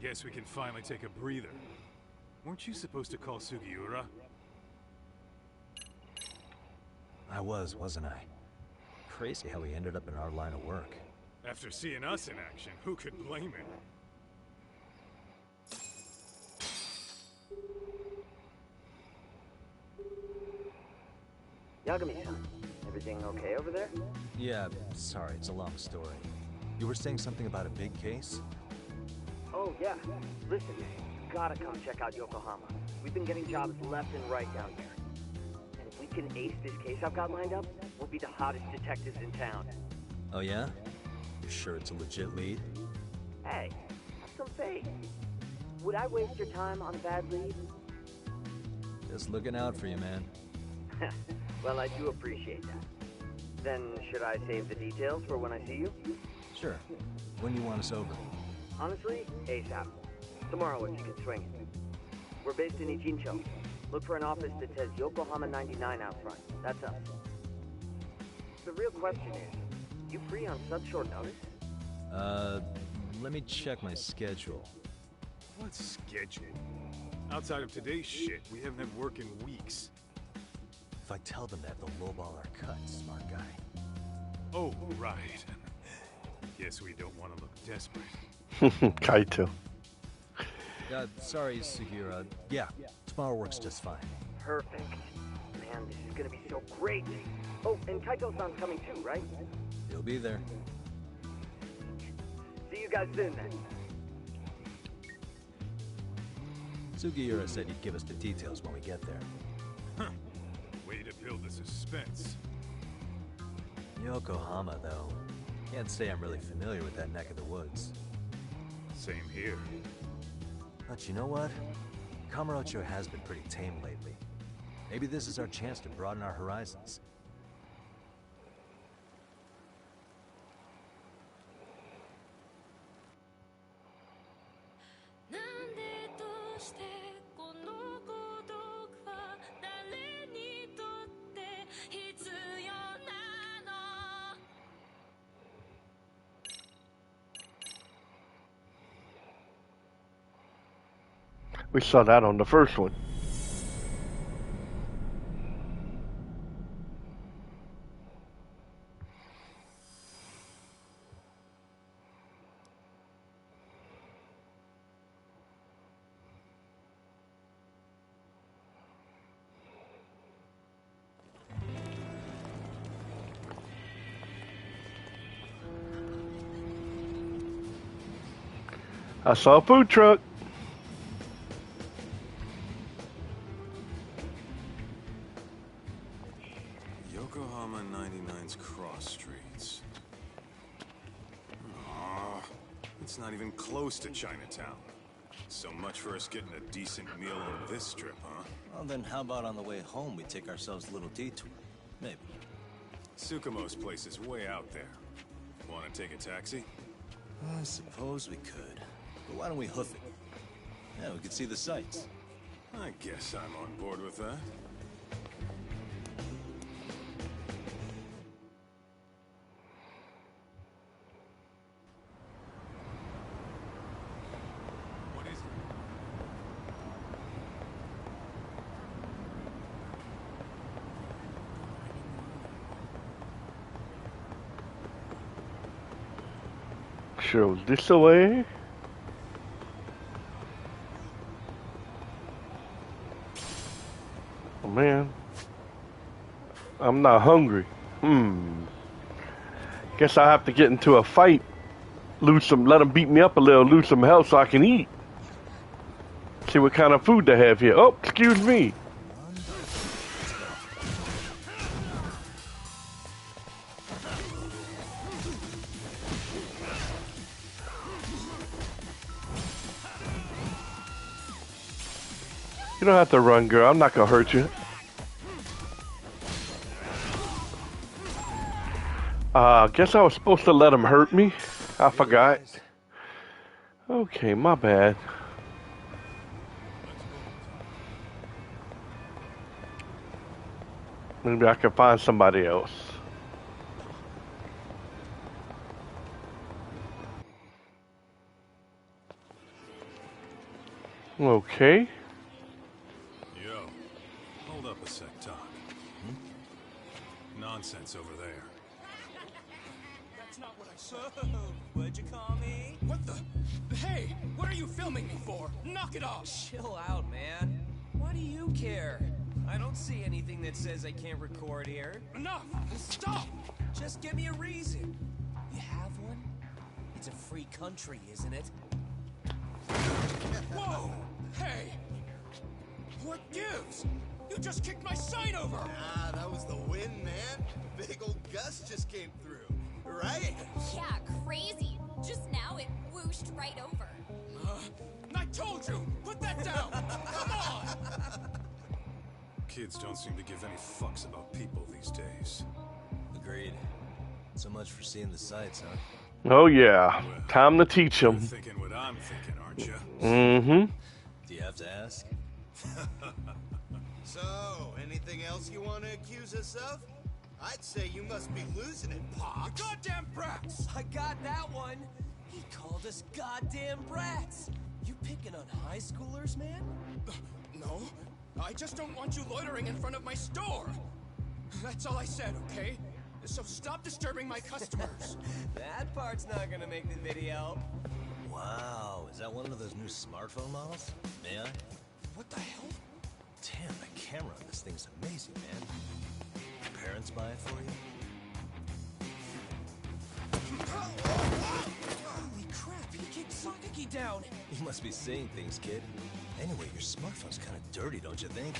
Guess we can finally take a breather. Weren't you supposed to call Sugiura? I was, wasn't I? Crazy how he ended up in our line of work. After seeing us in action, who could blame him? Yagami-san, everything okay over there? Yeah, sorry, it's a long story. You were saying something about a big case? Oh, yeah. Listen, you gotta come check out Yokohama. We've been getting jobs left and right down here. And if we can ace this case I've got lined up, we'll be the hottest detectives in town. Oh yeah? You sure it's a legit lead? Hey, have some faith. Would I waste your time on a bad lead? Just looking out for you, man. Well, I do appreciate that. Then, should I save the details for when I see you? Sure. When do you want us over? Honestly, ASAP. Tomorrow if you can swing it. We're based in Ijincho. Look for an office that says Yokohama 99 out front. That's us. The real question is, you free on such short notice? Let me check my schedule. What schedule? Outside of today's shit, we haven't had work in weeks. If I tell them that, they'll lowball our cut, smart guy. Oh, right. Guess we don't want to look desperate. Kaito. Sorry, Sugiura. Yeah, tomorrow works just fine. Perfect. Man, this is gonna be so great. Oh, and Kaito-san's coming too, right? He'll be there. See you guys soon then. Sugiura said he'd give us the details when we get there. Huh. Way to build the suspense. Yokohama, though. Can't say I'm really familiar with that neck of the woods. Same here. But you know what? Kamurocho has been pretty tame lately. Maybe this is our chance to broaden our horizons. We saw that on the first one. I saw a food truck. Yokohama 99's cross streets. Aw, it's not even close to Chinatown. So much for us getting a decent meal on this strip, huh? Well, then how about on the way home we take ourselves a little detour? Maybe. Tsukumo's place is way out there. Want to take a taxi? I suppose we could. But why don't we hoof it? Yeah, we could see the sights. I guess I'm on board with that. What is it? Sure, this away. Oh man, I'm not hungry. Guess I have to get into a fight, lose some, let them beat me up a little, lose some health so I can eat. See what kind of food they have here. Oh, excuse me. You don't have to run, girl. I'm not gonna hurt you. Guess I was supposed to let him hurt me. I forgot. Okay, my bad. Maybe I can find somebody else. Okay. Yo, hold up a sec, Doc. Nonsense over there. That's not what I said. What'd you call me? What the? Hey, what are you filming me for? Knock it off! Chill out, man. Why do you care? I don't see anything that says I can't record here. Enough! Stop! Just give me a reason. You have one? It's a free country, isn't it? Whoa! Hey! What gives? You just kicked my sign over! Ah, that was the wind, man. Big old gust just came through, right? Yeah, crazy. Just now it whooshed right over. I told you! Put that down! Come on! Kids don't seem to give any fucks about people these days. Agreed. So much for seeing the sights, huh? Oh yeah. Time to teach You're them. thinking what I'm thinking, aren't you? Mm-hmm. Do you have to ask? So, anything else you want to accuse us of? I'd say you must be losing it, Pops. You goddamn brats! I got that one. He called us goddamn brats. You picking on high schoolers, man? No, I just don't want you loitering in front of my store. That's all I said, okay? So stop disturbing my customers. That part's not gonna make the video. Wow, is that one of those new smartphone models? May I? What the hell? Damn, the camera on this thing's amazing, man. Your parents buy it for you? Holy crap, he kicked Sakaki down. You must be seeing things, kid. Anyway, your smartphone's kind of dirty, don't you think?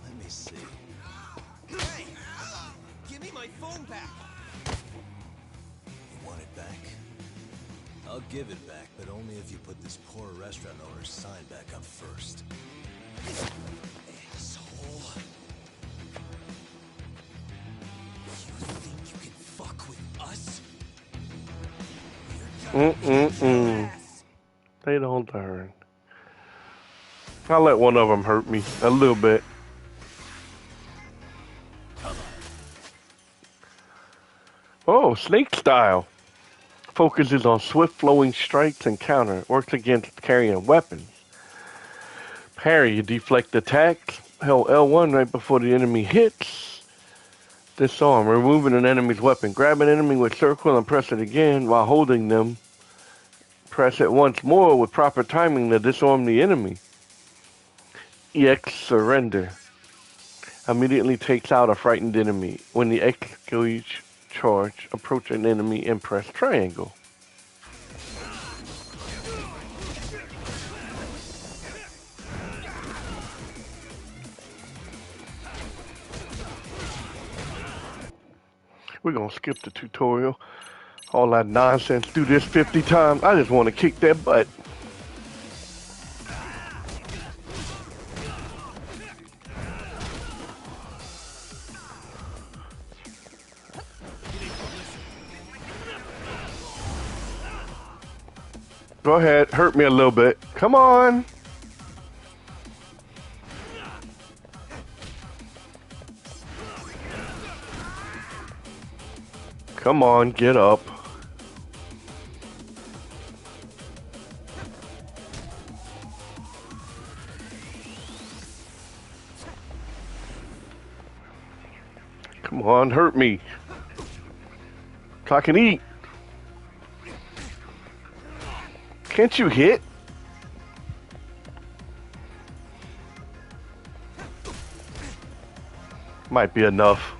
Let me see. Hey! Give me my phone back. You want it back? I'll give it back, but only if you put this poor restaurant owner's sign back up first. Asshole. You think you can fuck with us? You're gonna get your ass. They don't learn. I'll let one of them hurt me a little bit. Oh, snake style. Focuses on swift flowing strikes and counter. Works against carrying weapons. Parry, you deflect attacks. Held L1 right before the enemy hits. Disarm, removing an enemy's weapon. Grab an enemy with circle and press it again while holding them. Press it once more with proper timing to disarm the enemy. EX surrender. Immediately takes out a frightened enemy. When the executes charge, approach an enemy and press triangle. We're gonna skip the tutorial. All that nonsense, do this 50 times. I just want to kick that butt. Go ahead, hurt me a little bit. Come on. Come on, get up. Come on, hurt me. So I can eat. Can't you hit? Might be enough.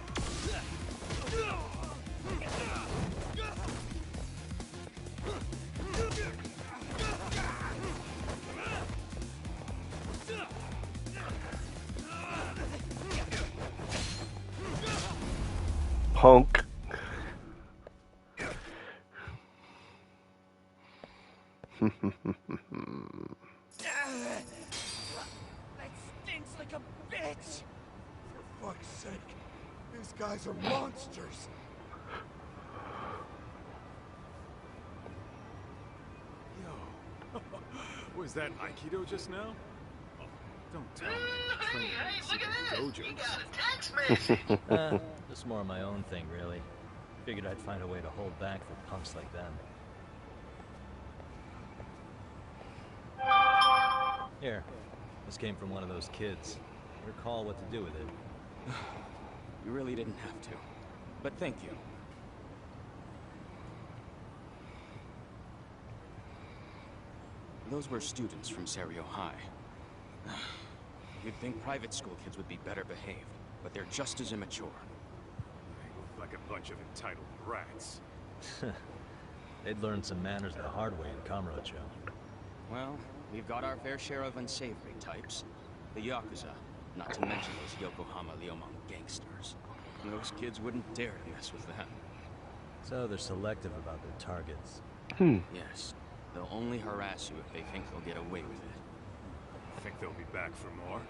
Punk. That stinks like a bitch! For fuck's sake, these guys are monsters! Yo, was that Aikido just now? Oh, don't tell me. Hey, look at this! Dojos. We got a text message! Just more my own thing, really. Figured I'd find a way to hold back for punks like them. Here. This came from one of those kids. Recall what to do with it. You really didn't have to. But thank you. Those were students from Serio High. You'd think private school kids would be better behaved, but they're just as immature. They look like a bunch of entitled brats. They'd learned some manners the hard way in Kamurocho. Well, we've got our fair share of unsavory types. The Yakuza, not to mention those Yokohama Liomon gangsters. Those kids wouldn't dare to mess with them. So they're selective about their targets. Yes. They'll only harass you if they think they'll get away with it. Think they'll be back for more?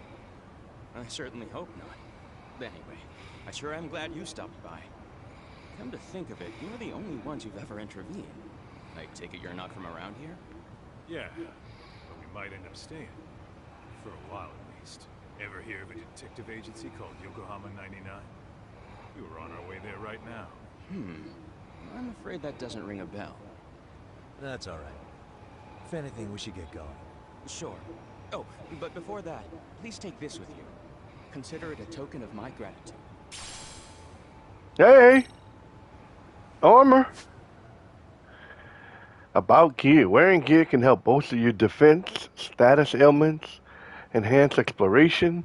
I certainly hope not. Anyway, I sure am glad you stopped by. Come to think of it, you're the only ones who've ever intervened. I take it you're not from around here? Yeah, but we might end up staying. For a while at least. Ever hear of a detective agency called Yokohama 99? We were on our way there right now. I'm afraid that doesn't ring a bell. That's all right. If anything, we should get going. Sure. Oh, but before that, please take this with you. Consider it a token of my gratitude. Hey! Armor! About gear. Wearing gear can help bolster your defense, status ailments, enhance exploration.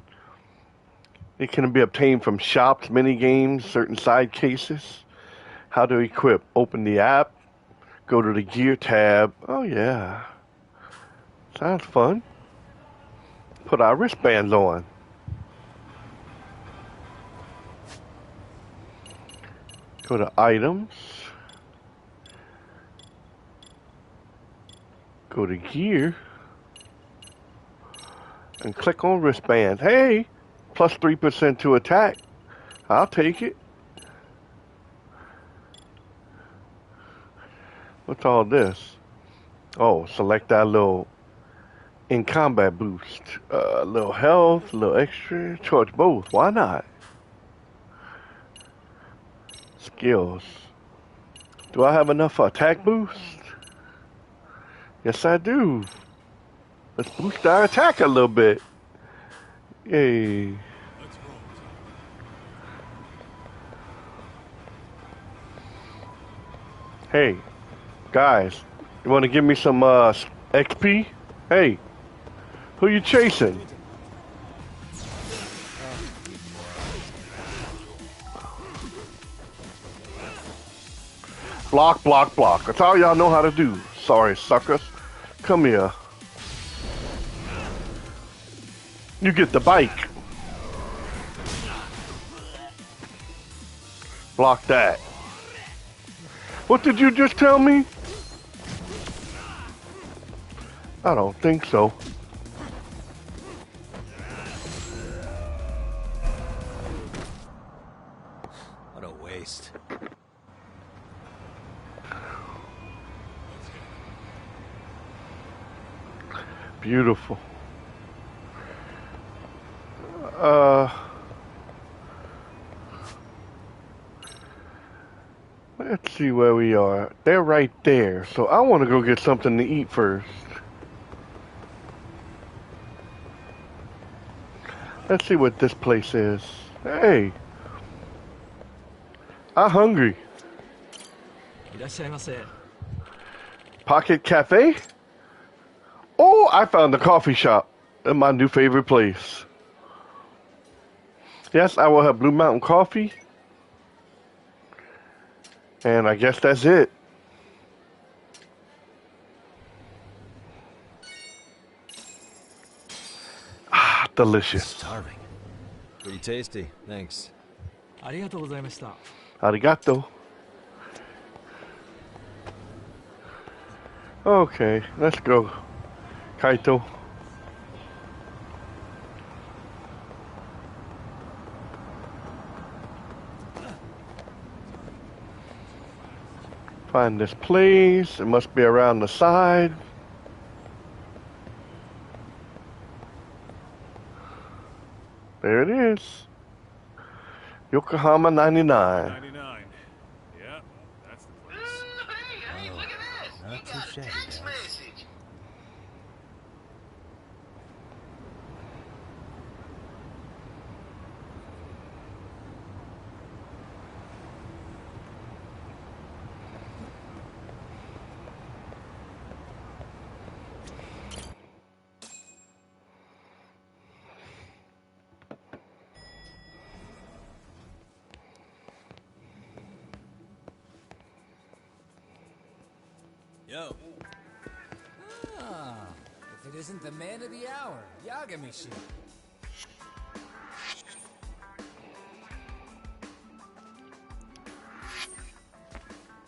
It can be obtained from shops, minigames, certain side cases. How to equip. Open the app. Go to the gear tab. Oh yeah. Sounds fun. Put our wristbands on. Go to items. Go to gear. And click on wristbands. Hey! Plus 3% to attack. I'll take it. What's all this? Oh, select that little in combat boost. A little health, a little extra. Charge both. Why not? Skills. Do I have enough for attack boost? Yes, I do. Let's boost our attack a little bit. Yay. Hey, guys, you want to give me some XP? Hey, who you chasing? Block, block, block. That's all y'all know how to do. Sorry, suckers. Come here. You get the bike. Block that. What did you just tell me? I don't think so. What a waste. Beautiful. Let's see where we are. They're right there. So I want to go get something to eat first. Let's see what this place is. Hey. I'm hungry. Pocket Cafe? Oh, I found the coffee shop. In my new favorite place. Yes, I will have Blue Mountain coffee. And I guess that's it. Ah, delicious. Starving. Pretty tasty. Thanks. Arigato. Okay, let's go. Kaito. Find this place. It must be around the side. There it is. Yokohama 99. 99. Yeah, that's the place. Hey, look at this. Not We too got a shabby, text guys. message. Yo. Ah, if it isn't the man of the hour, Yagami-shi.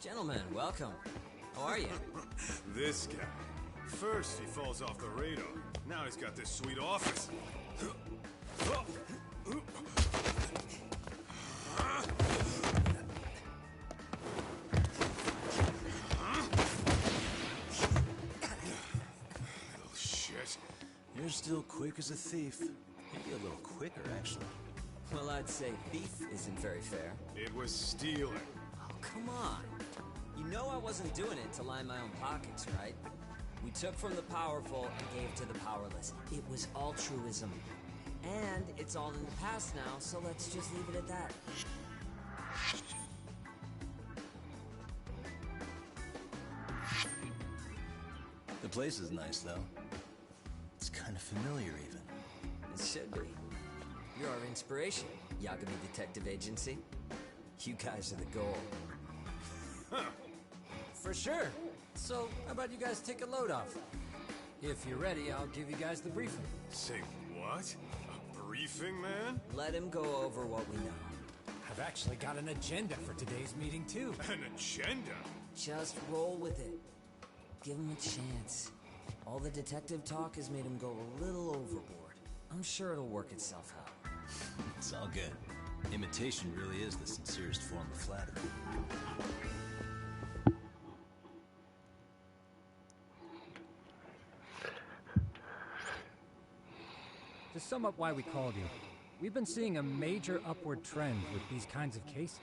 Gentlemen, welcome. How are you? This guy. First he falls off the radar. Now he's got this sweet office. Little shit. You're still quick as a thief. Maybe a little quicker, actually. Well, I'd say thief isn't very fair. It was stealing. Oh, come on. You know I wasn't doing it to line my own pockets, right? We took from the powerful and gave to the powerless. It was altruism. And it's all in the past now, so let's just leave it at that. The place is nice, though. It's kind of familiar, even. It should be. You're our inspiration, Yagami Detective Agency. You guys are the goal. For sure. So, how about you guys take a load off? If you're ready, I'll give you guys the briefing. Say what? A briefing, man? Let him go over what we know. I've actually got an agenda for today's meeting, too. An agenda? Just roll with it. Give him a chance. All the detective talk has made him go a little overboard. I'm sure it'll work itself out. It's all good. Imitation really is the sincerest form of flattery. To sum up why we called you, we've been seeing a major upward trend with these kinds of cases.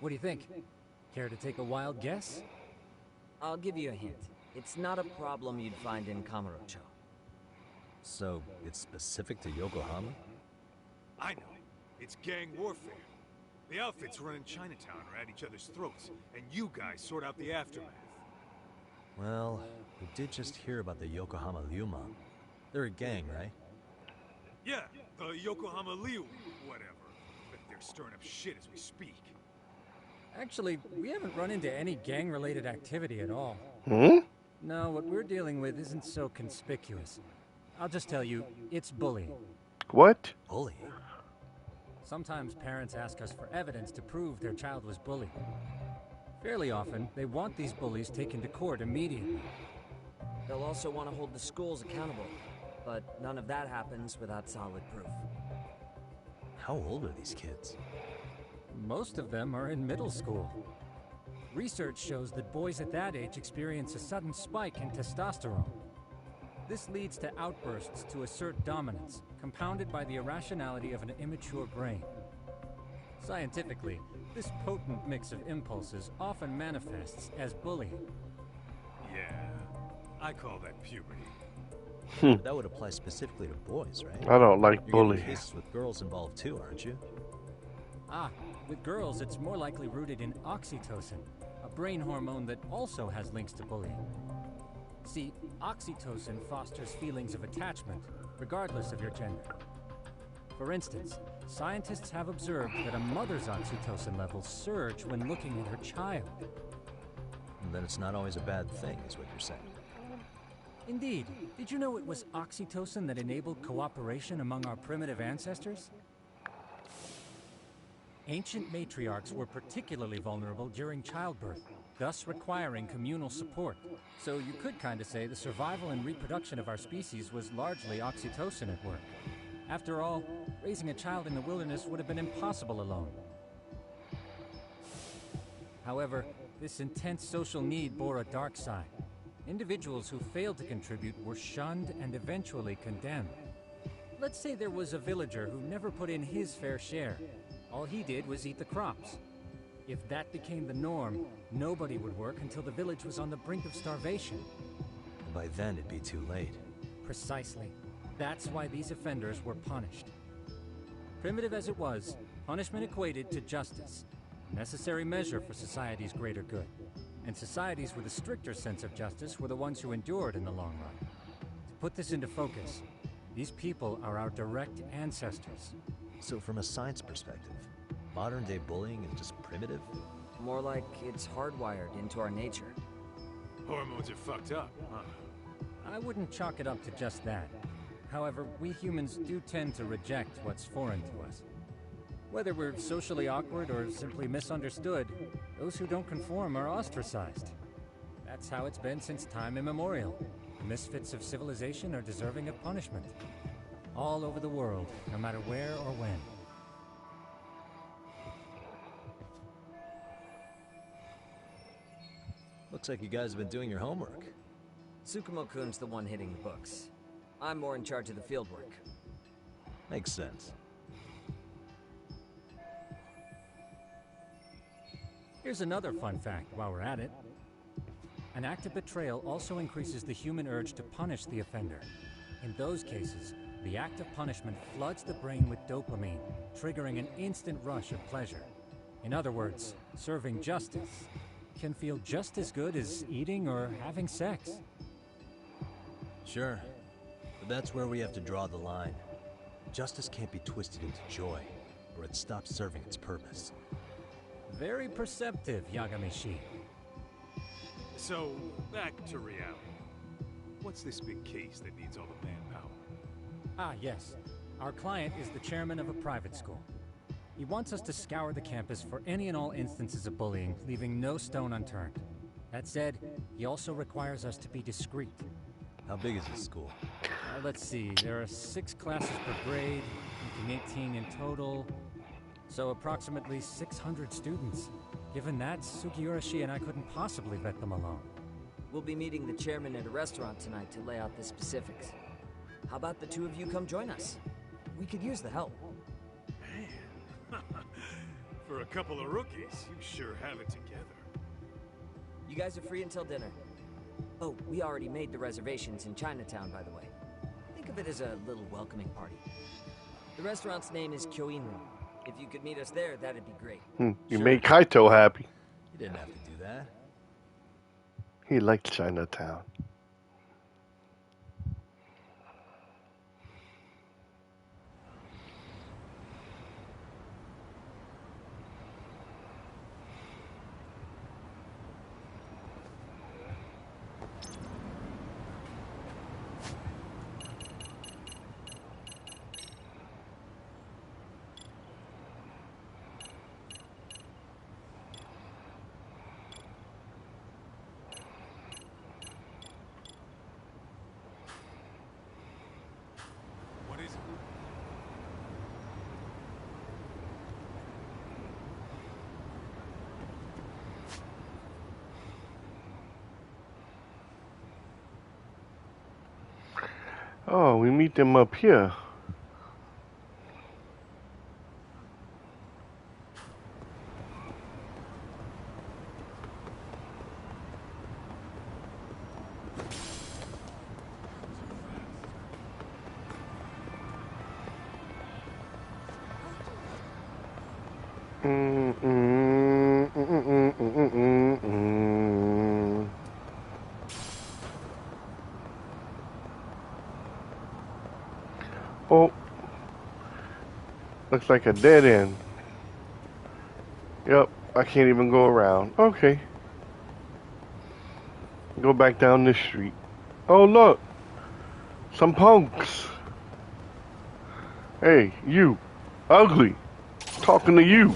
What do you think? Care to take a wild guess? I'll give you a hint. It's not a problem you'd find in Kamurocho. So, it's specific to Yokohama? I know. It's gang warfare. The outfits running Chinatown are at each other's throats, and you guys sort out the aftermath. Well, we did just hear about the Yokohama Ryuma. They're a gang, right? Yeah, the Yokohama Liu, whatever. But they're stirring up shit as we speak. Actually, we haven't run into any gang-related activity at all. Hmm? No, what we're dealing with isn't so conspicuous. I'll just tell you, it's bullying. What? Bullying? Sometimes parents ask us for evidence to prove their child was bullied. Fairly often, they want these bullies taken to court immediately. They'll also want to hold the schools accountable, but none of that happens without solid proof. How old are these kids? Most of them are in middle school. Research shows that boys at that age experience a sudden spike in testosterone. This leads to outbursts to assert dominance, compounded by the irrationality of an immature brain. Scientifically, this potent mix of impulses often manifests as bullying. Yeah, I call that puberty. But that would apply specifically to boys, right? I don't like You're bullying. getting cases with girls involved too, aren't you? Ah, with girls, it's more likely rooted in oxytocin, a brain hormone that also has links to bullying. See, oxytocin fosters feelings of attachment, regardless of your gender. For instance, scientists have observed that a mother's oxytocin levels surge when looking at her child. And then it's not always a bad thing, is what you're saying. Indeed. Did you know it was oxytocin that enabled cooperation among our primitive ancestors? Ancient matriarchs were particularly vulnerable during childbirth, thus requiring communal support. So you could kind of say the survival and reproduction of our species was largely oxytocin at work. After all, raising a child in the wilderness would have been impossible alone. However, this intense social need bore a dark side. Individuals who failed to contribute were shunned and eventually condemned. Let's say there was a villager who never put in his fair share. All he did was eat the crops. If that became the norm, nobody would work until the village was on the brink of starvation. And by then, it'd be too late. Precisely. That's why these offenders were punished. Primitive as it was, punishment equated to justice, a necessary measure for society's greater good. And societies with a stricter sense of justice were the ones who endured in the long run. To put this into focus, these people are our direct ancestors. So from a science perspective, modern-day bullying is just primitive? More like it's hardwired into our nature. Hormones are fucked up, huh? I wouldn't chalk it up to just that. However, we humans do tend to reject what's foreign to us. Whether we're socially awkward or simply misunderstood, those who don't conform are ostracized. That's how it's been since time immemorial. The misfits of civilization are deserving of punishment. All over the world, no matter where or when. Looks like you guys have been doing your homework. Tsukumo-kun's the one hitting the books. I'm more in charge of the fieldwork. Makes sense. Here's another fun fact while we're at it. An act of betrayal also increases the human urge to punish the offender. In those cases, the act of punishment floods the brain with dopamine, triggering an instant rush of pleasure. In other words, serving justice can feel just as good as eating or having sex. Sure, but that's where we have to draw the line. Justice can't be twisted into joy, or it stops serving its purpose. Very perceptive, Yagamishi. So, back to reality. What's this big case that needs all the manpower? Ah, yes. Our client is the chairman of a private school. He wants us to scour the campus for any and all instances of bullying, leaving no stone unturned. That said, he also requires us to be discreet. How big is this school? Let's see, there are 6 classes per grade, making 18 in total. So approximately 600 students. Given that, Sugiurashi and I couldn't possibly vet them alone. We'll be meeting the chairman at a restaurant tonight to lay out the specifics. How about the two of you come join us? We could use the help. Man, for a couple of rookies, you sure have it together. You guys are free until dinner. Oh, we already made the reservations in Chinatown, by the way. Think of it as a little welcoming party. The restaurant's name is Kyoinro. If you could meet us there, that'd be great. You made Kaito happy. You didn't have to do that. He liked Chinatown. Oh, we meet them up here. Oh, looks like a dead end. Yep, I can't even go around. Okay. Go back down this street. Oh, look. Some punks. Hey, you. Ugly. Talking to you.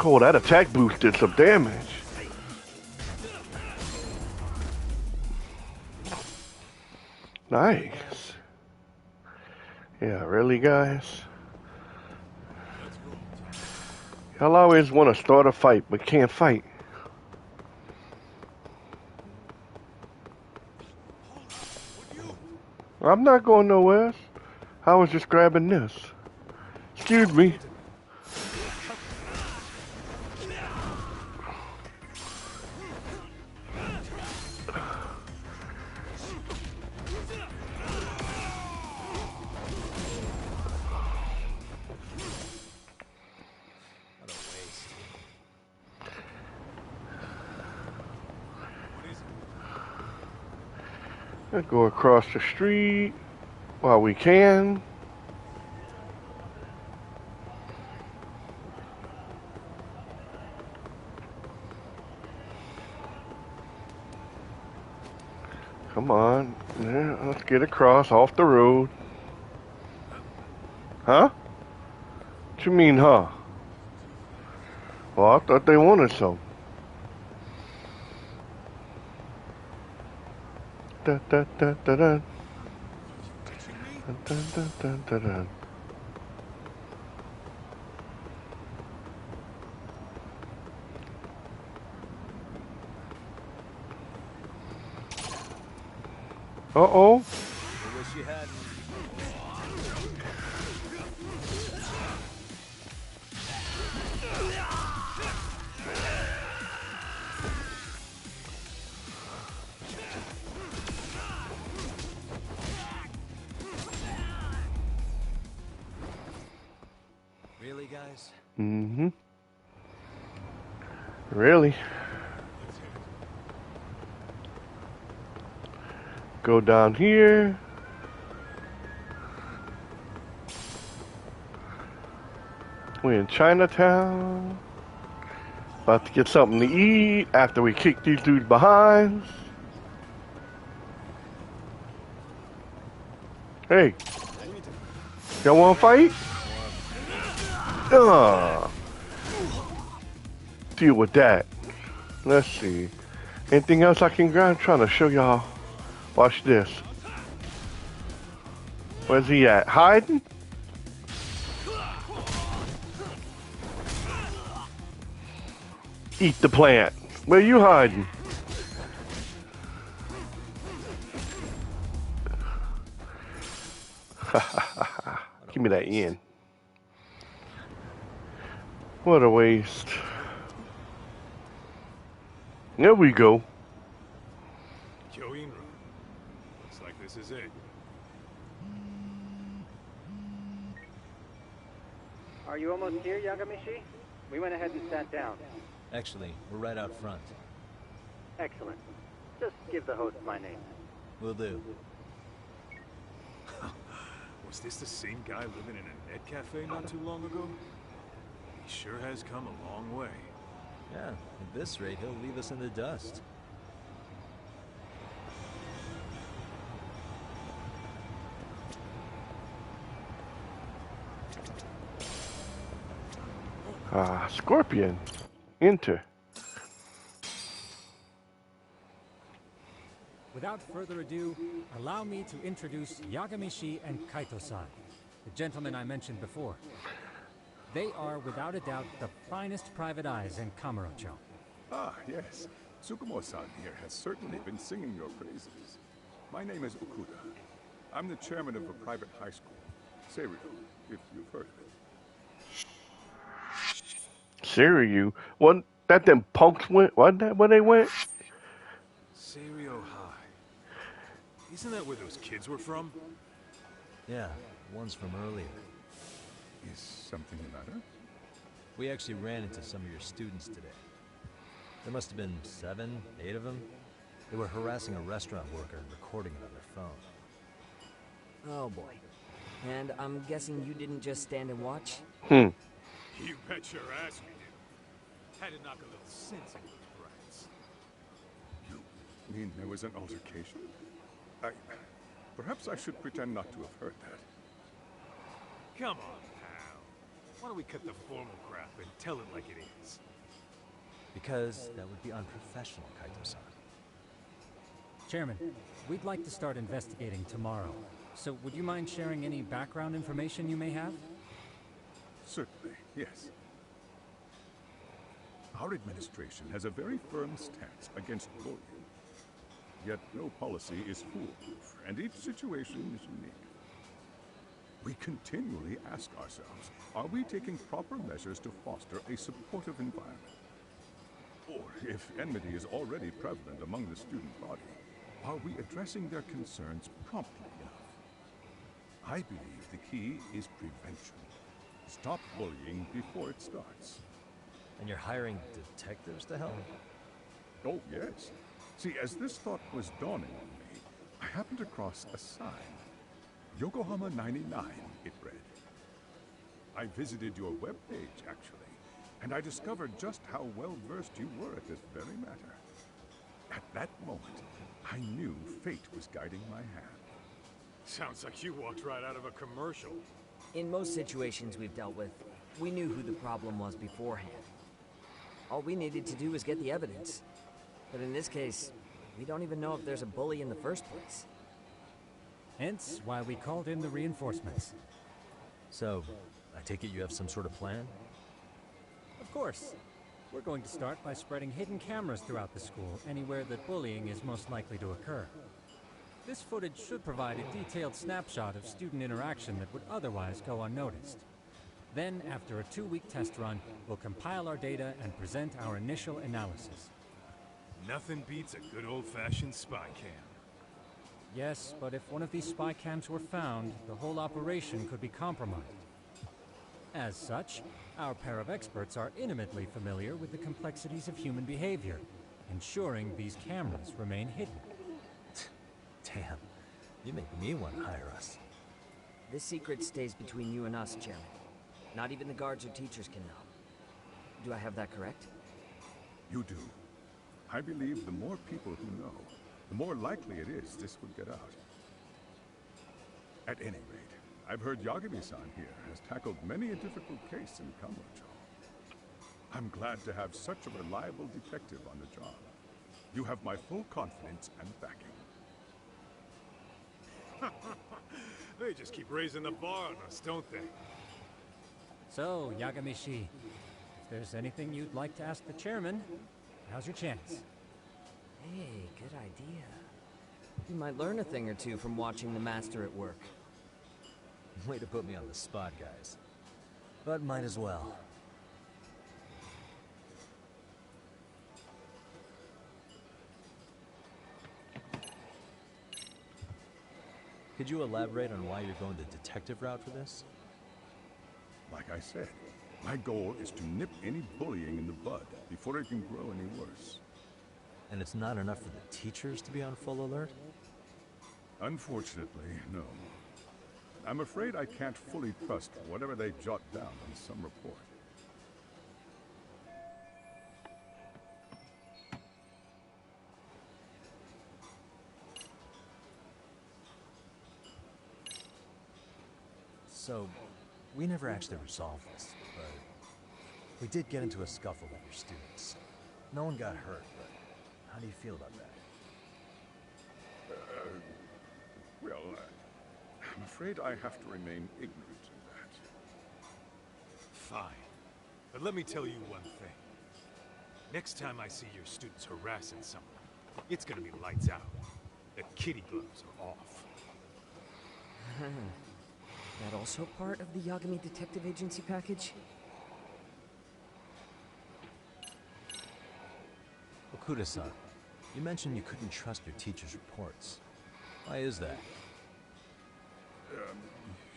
Oh, that attack boost did some damage. Nice. Yeah, really, guys? Y'all always want to start a fight, but can't fight. I'm not going nowhere. I was just grabbing this. Excuse me. Let's go across the street. while we can. Come on. Yeah, let's get across off the road. Huh? What you mean, huh? Well, I thought they wanted some. Da da da da da. Da da da da da. Uh-oh. I wish you hadn't. Really, guys? Mm-hmm. Really? Go down here. We're in Chinatown. About to get something to eat after we kick these dudes behind. Hey. Y'all wanna fight? Deal with that. Let's see. Anything else I can grab? I'm trying to show y'all. Watch this. Where's he at? Hiding? Eat the plant. Where you hiding? Give me that yen. What a waste. There we go. Kyoinro. Looks like this is it. Are you almost here, Yagamishi? We went ahead and sat down. Actually, we're right out front. Excellent. Just give the host my name. Will do. Was this the same guy living in a net cafe not too long ago? He sure has come a long way. Yeah, at this rate, he'll leave us in the dust. Scorpion. Enter. Without further ado, allow me to introduce Yagamishi and Kaito-san, the gentlemen I mentioned before. They are, without a doubt, the finest private eyes in Kamurocho. Ah, yes. Tsukumo-san here has certainly been singing your praises. My name is Okuda. I'm the chairman of a private high school, Seiryu, if you've heard of it. Seiryu? What? That them punks went? Wasn't that where they went? Seiryu High. Isn't that where those kids were from? Yeah, one's from earlier. Is something the matter? We actually ran into some of your students today. There must have been 7, 8 of them. They were harassing a restaurant worker and recording it on their phone. Oh boy. And I'm guessing you didn't just stand and watch? You bet your ass we did. Had to knock a little sense into those brats. You mean there was an altercation? Perhaps I should pretend not to have heard that. Come on, pal. Why don't we cut the formal crap and tell it like it is? Because that would be unprofessional, Kaito-san. Chairman, we'd like to start investigating tomorrow. So would you mind sharing any background information you may have? Certainly, yes. Our administration has a very firm stance against bullying. Yet no policy is foolproof, and each situation is unique. We continually ask ourselves, are we taking proper measures to foster a supportive environment? Or, if enmity is already prevalent among the student body, are we addressing their concerns promptly enough? I believe the key is prevention. Stop bullying before it starts. And you're hiring detectives to help? Oh, yes. See, as this thought was dawning on me, I happened across a sign. Yokohama 99, it read. I visited your webpage, actually, and I discovered just how well-versed you were at this very matter. At that moment, I knew fate was guiding my hand. Sounds like you walked right out of a commercial. In most situations we've dealt with, we knew who the problem was beforehand. All we needed to do was get the evidence. But in this case, we don't even know if there's a bully in the first place. Hence why we called in the reinforcements. So, I take it you have some sort of plan? Of course. We're going to start by spreading hidden cameras throughout the school, anywhere that bullying is most likely to occur. This footage should provide a detailed snapshot of student interaction that would otherwise go unnoticed. Then, after a 2-week test run, we'll compile our data and present our initial analysis. Nothing beats a good old-fashioned spy cam. Yes, but if one of these spy cams were found, the whole operation could be compromised. As such, our pair of experts are intimately familiar with the complexities of human behavior, ensuring these cameras remain hidden. Damn, you make me want to hire us. This secret stays between you and us, Chairman. Not even the guards or teachers can know. Do I have that correct? You do. I believe the more people who know, the more likely it is this would get out. At any rate, I've heard Yagami-san here has tackled many a difficult case in Kamurocho. I'm glad to have such a reliable detective on the job. You have my full confidence and backing. They just keep raising the bar on us, don't they? So, Yagami-shi, if there's anything you'd like to ask the chairman, now's your chance. Hey, good idea. You might learn a thing or two from watching the master at work. Way to put me on the spot, guys. But might as well. Could you elaborate on why you're going the detective route for this? Like I said, my goal is to nip any bullying in the bud before it can grow any worse. And it's not enough for the teachers to be on full alert? Unfortunately, no. I'm afraid I can't fully trust whatever they jot down on some report. So, we never actually resolved this, but we did get into a scuffle with your students. No one got hurt, but how do you feel about that? I'm afraid I have to remain ignorant of that. Fine. But let me tell you one thing. Next time I see your students harassing someone, it's gonna be lights out. The kitty gloves are off. That also part of the Yagami Detective Agency package? Okuda-san, you mentioned you couldn't trust your teacher's reports. Why is that?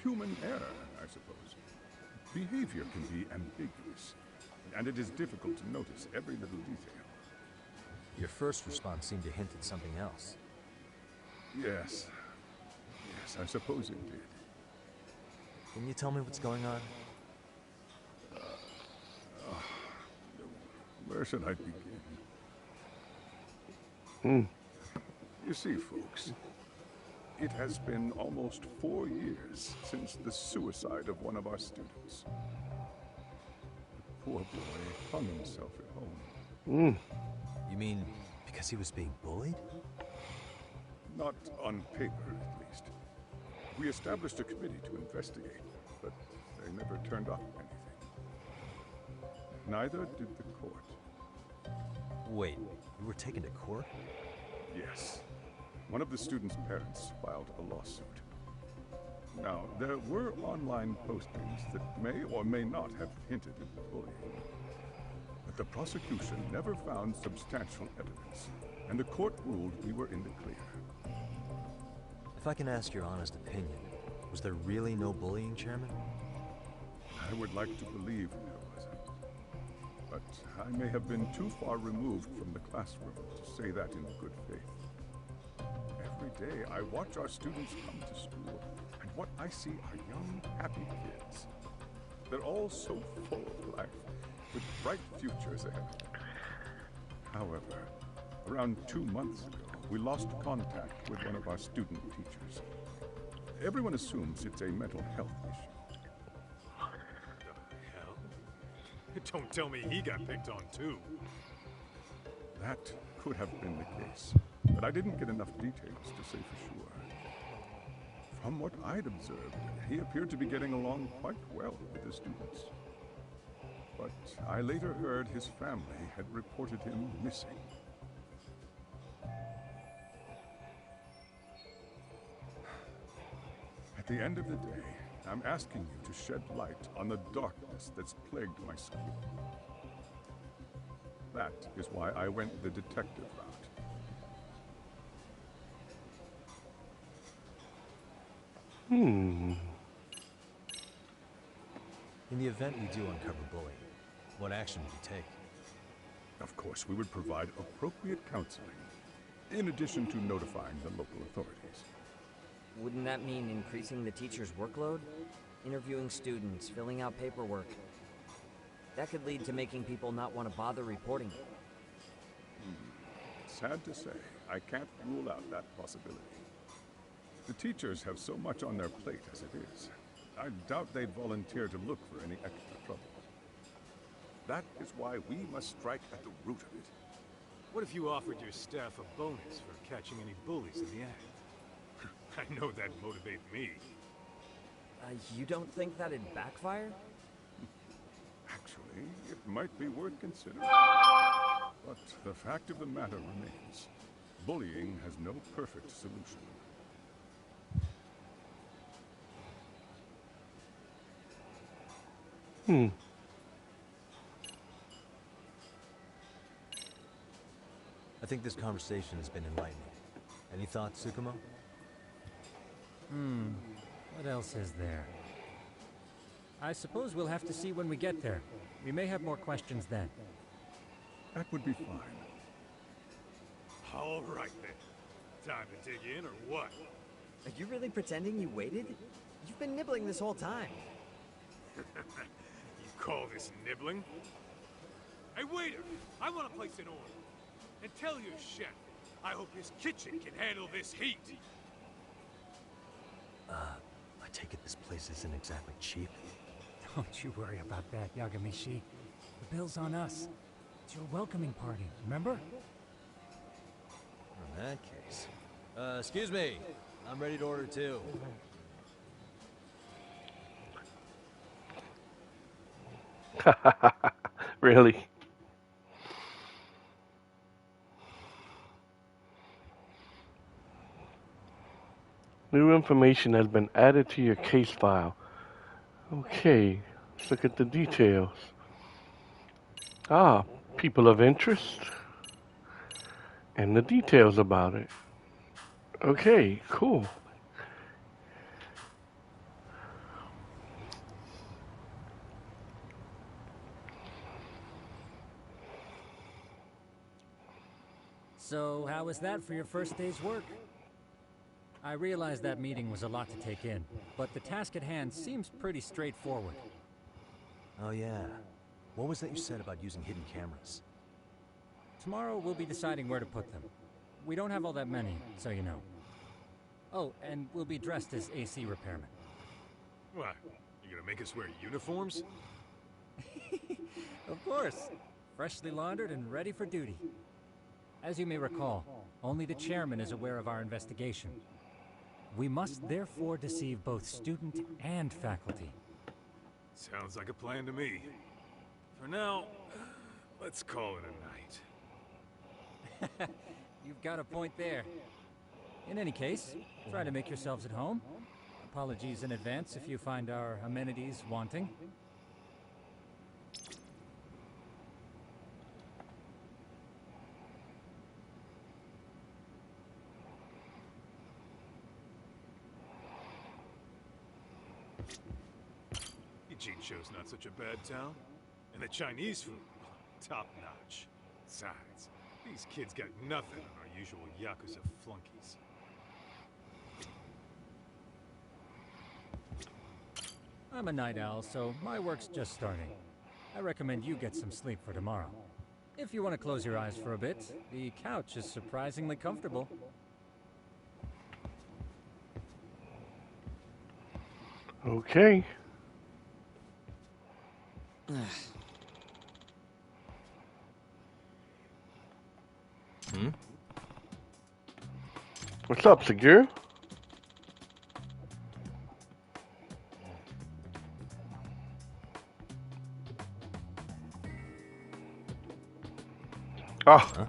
Human error, I suppose. Behavior can be ambiguous, and it is difficult to notice every little detail. Your first response seemed to hint at something else. Yes. Yes, I suppose it did. Can you tell me what's going on? Where should I begin? You see, folks, it has been almost 4 years since the suicide of one of our students. The poor boy hung himself at home. You mean because he was being bullied? Not on paper, at least. We established a committee to investigate, but they never turned up anything. Neither did the court. Wait, you were taken to court? Yes. One of the students' parents filed a lawsuit. Now, there were online postings that may or may not have hinted at bullying. But the prosecution never found substantial evidence, and the court ruled we were in the clear. If I can ask your honest opinion, was there really no bullying, Chairman? I would like to believe there wasn't. But I may have been too far removed from the classroom to say that in good faith. every day, I watch our students come to school, and what I see are young, happy kids. They're all so full of life, with bright futures ahead. However, around 2 months ago, we lost contact with one of our student teachers. Everyone assumes it's a mental health issue. The hell? Don't tell me he got picked on too. That could have been the case, but I didn't get enough details to say for sure. From what I'd observed, he appeared to be getting along quite well with the students. But I later heard his family had reported him missing. At the end of the day, I'm asking you to shed light on the darkness that's plagued my school. That is why I went the detective route. In the event we do uncover bullying, what action would you take? Of course, we would provide appropriate counseling, in addition to notifying the local authorities. Wouldn't that mean increasing the teacher's workload? Interviewing students, filling out paperwork. That could lead to making people not want to bother reporting it. Sad to say, I can't rule out that possibility. The teachers have so much on their plate as it is. I doubt they'd volunteer to look for any extra trouble. That is why we must strike at the root of it. What if you offered your staff a bonus for catching any bullies in the act? I know that'd motivate me. You don't think that'd backfire? Actually, it might be worth considering. But the fact of the matter remains, bullying has no perfect solution. I think this conversation has been enlightening. Any thoughts, Tsukumo? What else is there? I suppose we'll have to see when we get there. We may have more questions then. That would be fine. All right then. Time to dig in or what? Are you really pretending you waited? You've been nibbling this whole time. You call this nibbling? Hey waiter, I want to place an order. And tell your chef, I hope his kitchen can handle this heat. I take it this place isn't exactly cheap. Don't you worry about that, Yagamishi. The bill's on us. It's your welcoming party, remember? In that case... excuse me. I'm ready to order too. Really? New information has been added to your case file. Okay, let's look at the details. Ah, people of interest. And the details about it. Okay, cool. So, how was that for your first day's work? I realize that meeting was a lot to take in, but the task at hand seems pretty straightforward. Oh yeah. What was that you said about using hidden cameras? Tomorrow we'll be deciding where to put them. We don't have all that many, so you know. Oh, and we'll be dressed as AC repairmen. What? You gonna make us wear uniforms? Of course. Freshly laundered and ready for duty. As you may recall, only the chairman is aware of our investigation. We must therefore deceive both student and faculty. Sounds like a plan to me. For now, let's call it a night. You've got a point there. In any case, try to make yourselves at home. Apologies in advance if you find our amenities wanting. Jinchou's not such a bad town. And the Chinese food, top notch. Besides, these kids got nothing on our usual Yakuza flunkies. I'm a night owl, so my work's just starting. I recommend you get some sleep for tomorrow. If you want to close your eyes for a bit, the couch is surprisingly comfortable. Okay. What's up, Segura? Oh.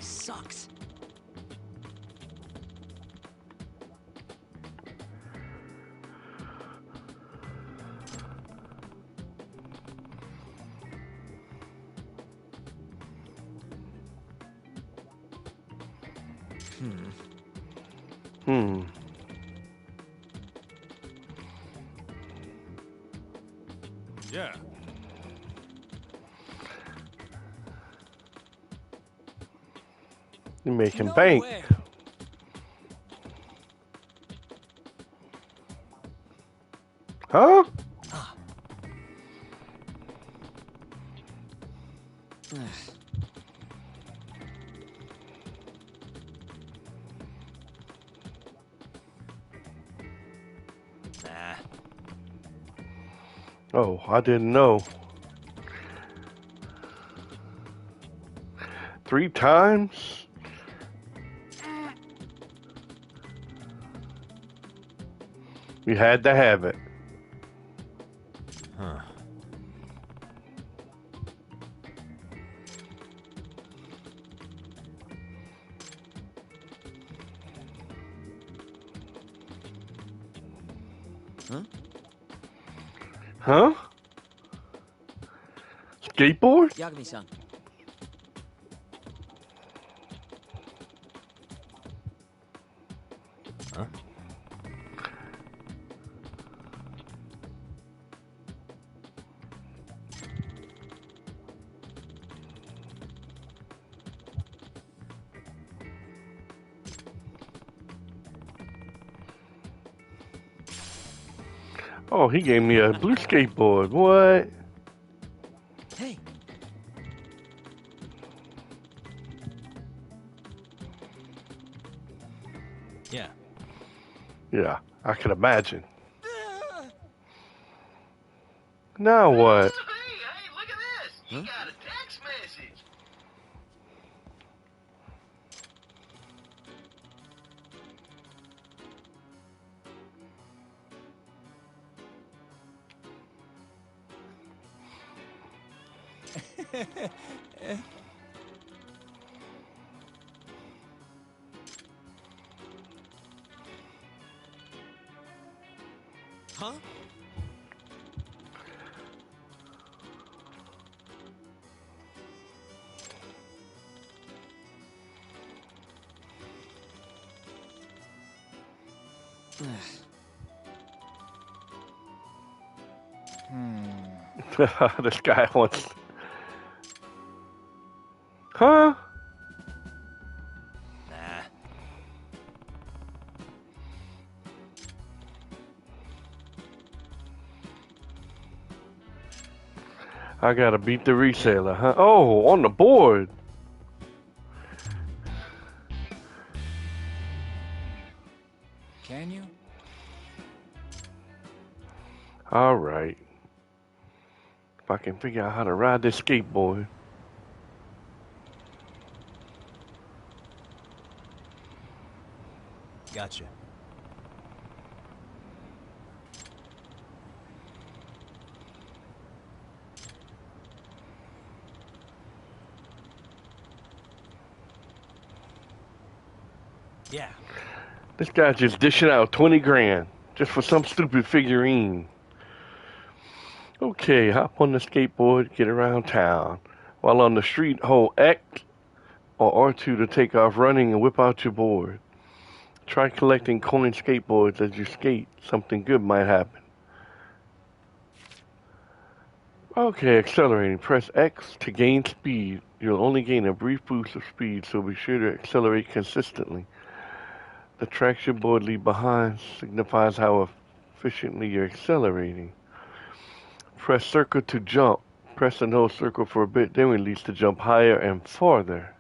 Sucks. Yeah. You're making No bank. way. Huh? Nah. Oh, I didn't know. 3 times? You had to have it. Huh. Huh? Skateboard? Yagami-san. Huh? Oh, he gave me a blue skateboard. What? Hey. Yeah. Yeah, I can imagine. Now what? Hey, look at this. You got a text message. Huh? This guy wants. Huh? Nah. I gotta beat the reseller, huh? Oh, on the board. Can you? All right. If I can figure out how to ride this skateboard. Gotcha. Yeah. This guy just dishing out 20 grand just for some stupid figurine. Okay, hop on the skateboard, get around town. While on the street, hold X or R2 to take off running and whip out your board. Try collecting coin skateboards as you skate. Something good might happen. Okay, accelerating. Press X to gain speed. You'll only gain a brief boost of speed, so be sure to accelerate consistently. The traction board leave behind signifies how efficiently you're accelerating. Press circle to jump. Press and hold circle for a bit, then release to jump higher and farther.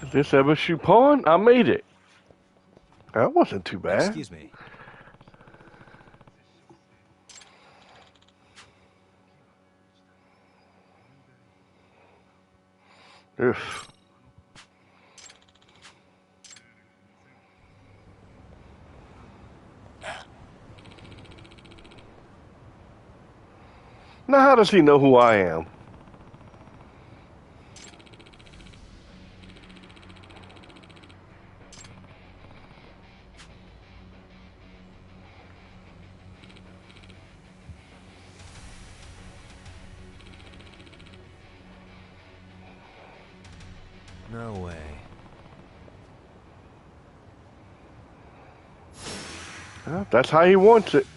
Is this ever Chupon? I made it. That wasn't too bad. Excuse me. Ugh. Now, how does he know who I am? No way. Well, that's how he wants it.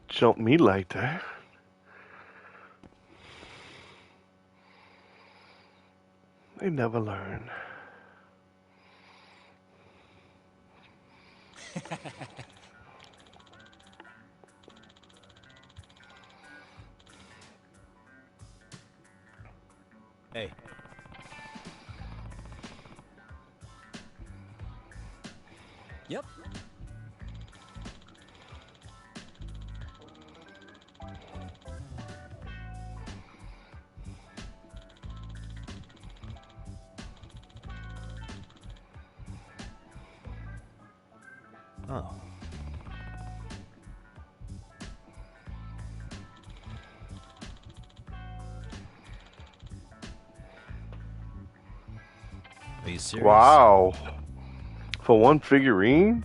Jump me like that. They never learn. Hey. Yep. Oh. Are you serious? Wow. For one figurine?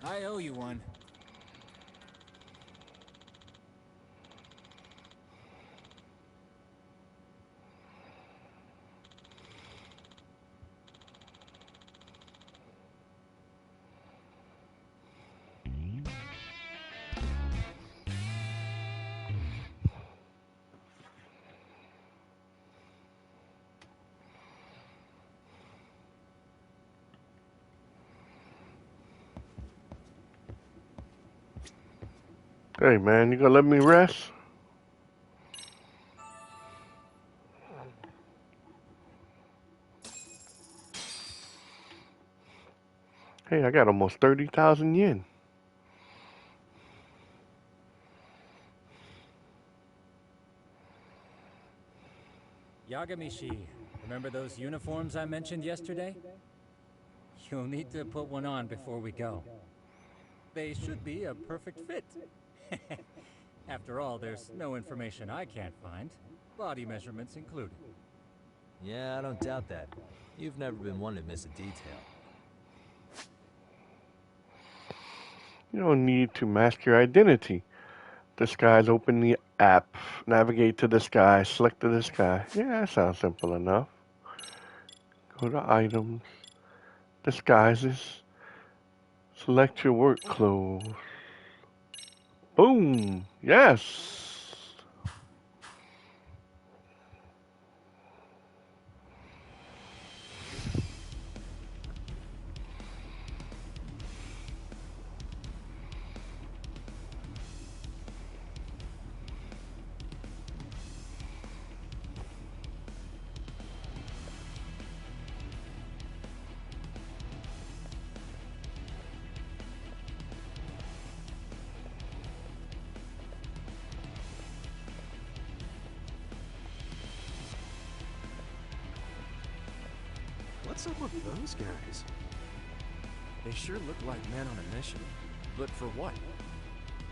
I owe you one. Hey man, you gonna let me rest? Hey, I got almost 30,000 yen. Yagamishi, remember those uniforms I mentioned yesterday? You'll need to put one on before we go. They should be a perfect fit. After all, there's no information I can't find, body measurements included. Yeah, I don't doubt that. You've never been one to miss a detail. You don't need to mask your identity. Disguise, open the app, navigate to disguise, select the disguise. Yeah, that sounds simple enough. Go to items, disguises, select your work clothes. Boom! Yes! What's up with those guys? They sure look like men on a mission. But for what?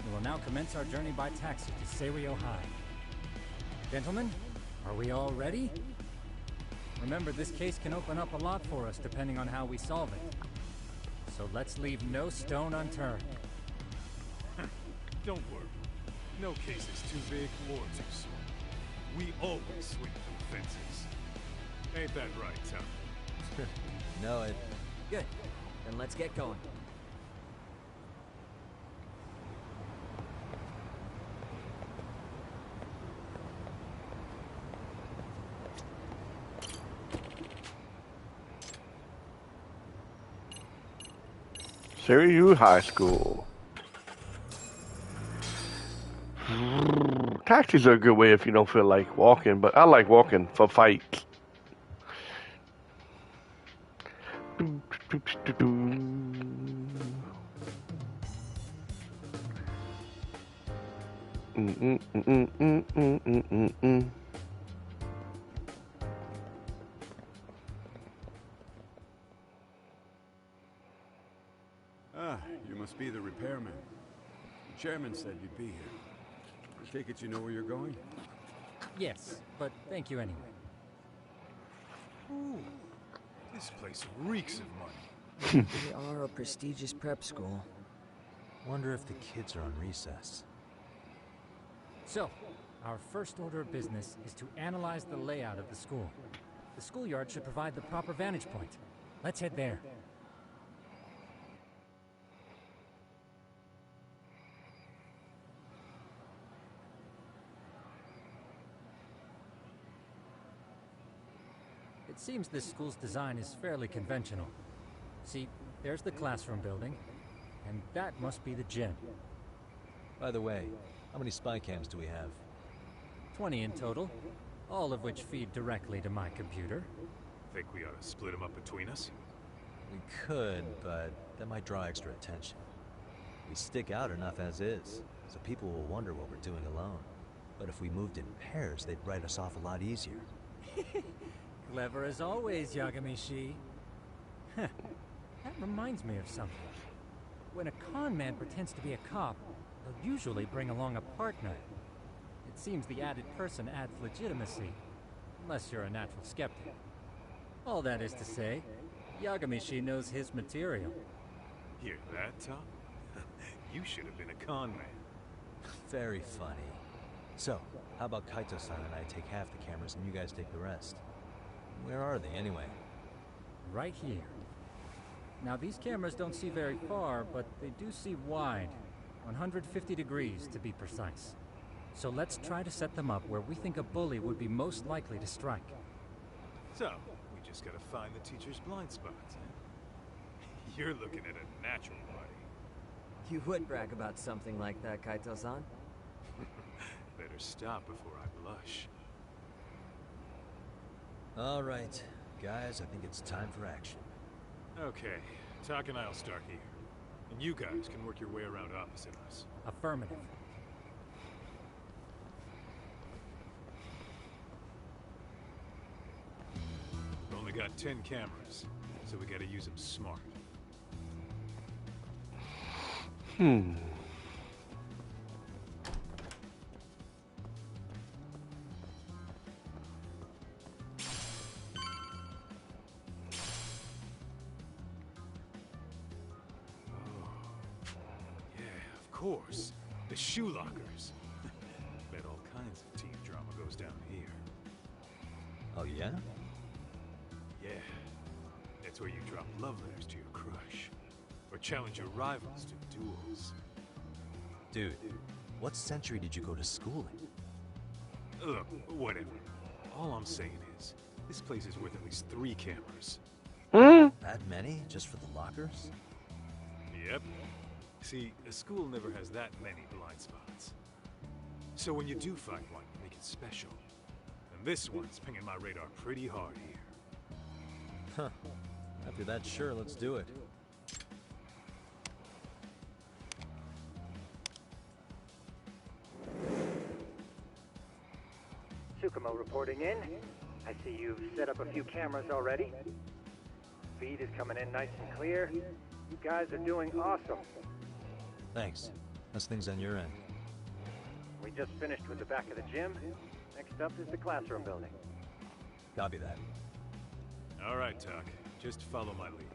We will now commence our journey by taxi to Serio High. Gentlemen, are we all ready? Remember, this case can open up a lot for us depending on how we solve it. So let's leave no stone unturned. Don't worry. No case is too big or too small. We always swing through fences. Ain't that right, Tom? Know it. Good. Then let's get going. Serio High School. Taxis are a good way if you don't feel like walking, but I like walking for fights. Ah, you must be the repairman. The chairman said you'd be here. I take it you know where you're going? Yes, but thank you anyway. Ooh, this place reeks of money. We are a prestigious prep school. Wonder if the kids are on recess. So, our first order of business is to analyze the layout of the school. The schoolyard should provide the proper vantage point. Let's head there. It seems this school's design is fairly conventional. See, there's the classroom building, and that must be the gym. By the way, how many spy cams do we have? 20 in total, all of which feed directly to my computer. Think we ought to split them up between us? We could, but that might draw extra attention. We stick out enough as is, so people will wonder what we're doing alone. But if we moved in pairs, they'd write us off a lot easier. Clever as always, Yagami-shi. That reminds me of something. When a con man pretends to be a cop, they'll usually bring along a partner. It seems the added person adds legitimacy, unless you're a natural skeptic. All that is to say, Yagami-shi knows his material. Hear that, Tom? You should have been a con man. Very funny. So, how about Kaito-san and I take half the cameras and you guys take the rest? Where are they, anyway? Right here. Now, these cameras don't see very far, but they do see wide. 150 degrees, to be precise. So let's try to set them up where we think a bully would be most likely to strike. So, we just gotta find the teacher's blind spots, eh? You're looking at a natural body. You would brag about something like that, Kaito-san. Better stop before I blush. All right, guys, I think it's time for action. Okay, Tak and I'll start here. And you guys can work your way around opposite us. Affirmative. We've only got 10 cameras, so we gotta use them smart. Of course. The shoe lockers. Bet all kinds of teen drama goes down here. Oh, yeah? Yeah. That's where you drop love letters to your crush. Or challenge your rivals to duels. Dude, what century did you go to school in? Look, whatever. All I'm saying is, this place is worth at least 3 cameras. That many? Just for the lockers? Yep. See, a school never has that many blind spots. So when you do find one, make it special. And this one's pinging my radar pretty hard here. Huh. After that, sure, let's do it. Tsukumo reporting in. I see you've set up a few cameras already. Feed is coming in nice and clear. You guys are doing awesome. Thanks. How's things on your end? We just finished with the back of the gym. Next up is the classroom building. Copy that. All right, Tuck. Just follow my lead.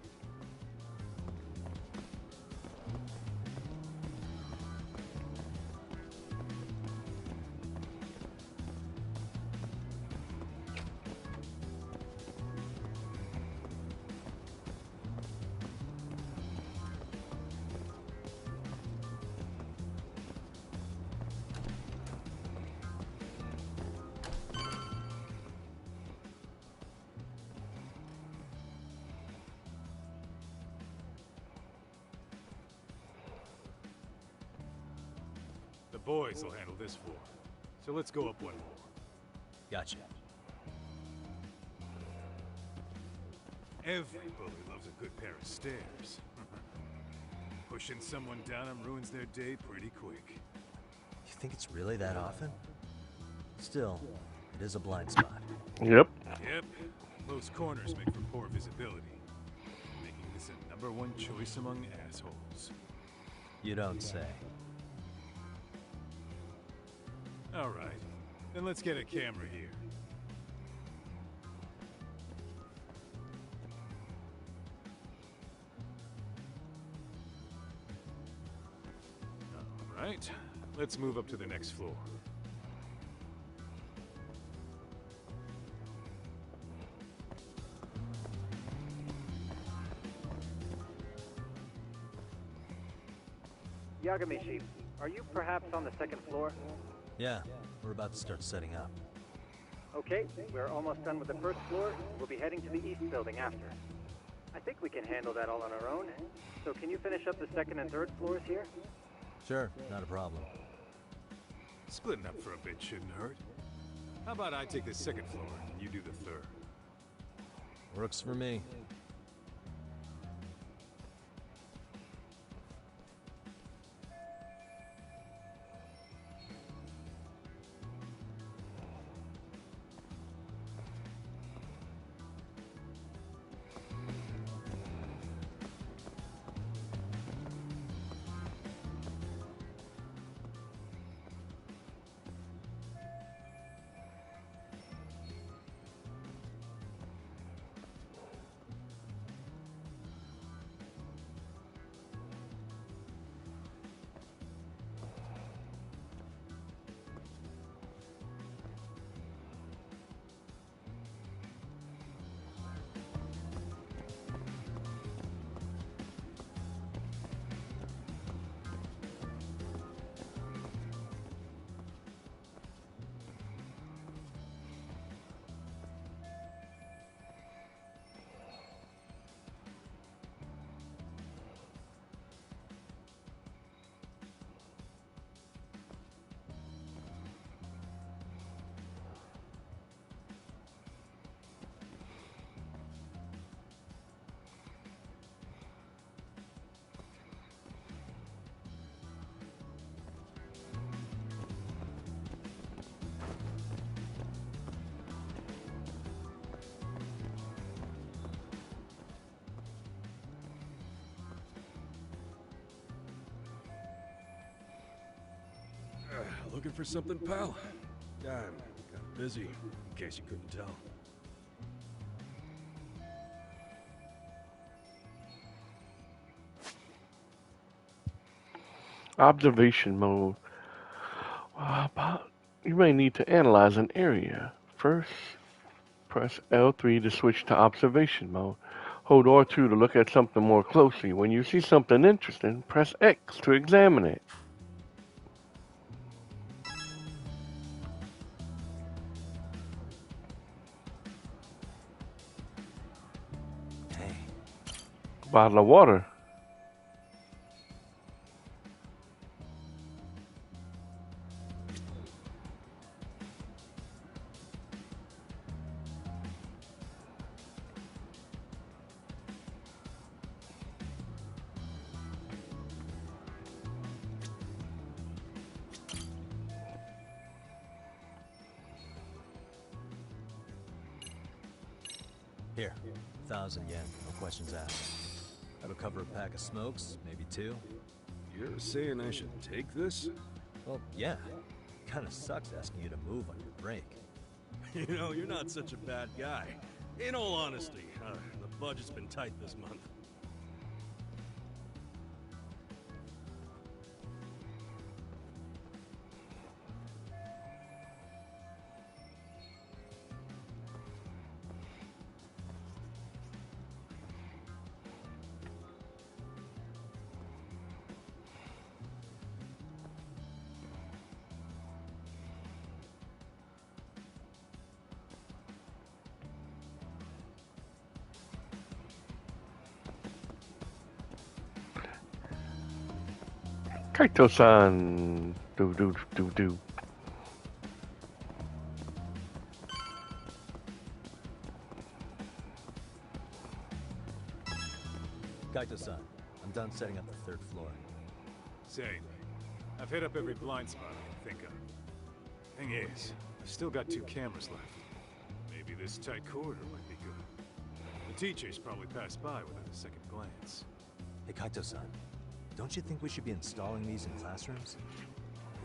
The boys will handle this floor. So let's go up one more. Gotcha. Every bully loves a good pair of stairs. Pushing someone down them ruins their day pretty quick. You think it's really that often? Still, it is a blind spot. Yep. Yep. Close corners make for poor visibility, making this a #1 choice among assholes. You don't say. All right. Then let's get a camera here. All right. Let's move up to the next floor. Yagamishi, are you perhaps on the second floor? Yeah, we're about to start setting up. Okay, we're almost done with the first floor. We'll be heading to the east building after. I think we can handle that all on our own. So can you finish up the second and third floors here? Sure, not a problem. Splitting up for a bit shouldn't hurt. How about I take the second floor and you do the third? Works for me. Looking for something, pal? Yeah, I'm kind of busy, in case you couldn't tell. Observation mode. You may need to analyze an area. First, press L3 to switch to observation mode. Hold R2 to look at something more closely. When you see something interesting, press X to examine it. Hey. Bottle of water. Here, 1,000 yen, no questions asked. That'll cover a pack of smokes, maybe 2. You're saying I should take this? Well, yeah. Kinda sucks asking you to move on your break. You know, you're not such a bad guy. In all honesty, the budget's been tight this month. Kaito-san. Do. Kaito-san, I'm done setting up the 3rd floor. Say, I've hit up every blind spot I can think of. Thing is, I've still got 2 cameras left. Maybe this tight corridor might be good. The teachers probably passed by without a second glance. Hey, Kaito-san, don't you think we should be installing these in classrooms?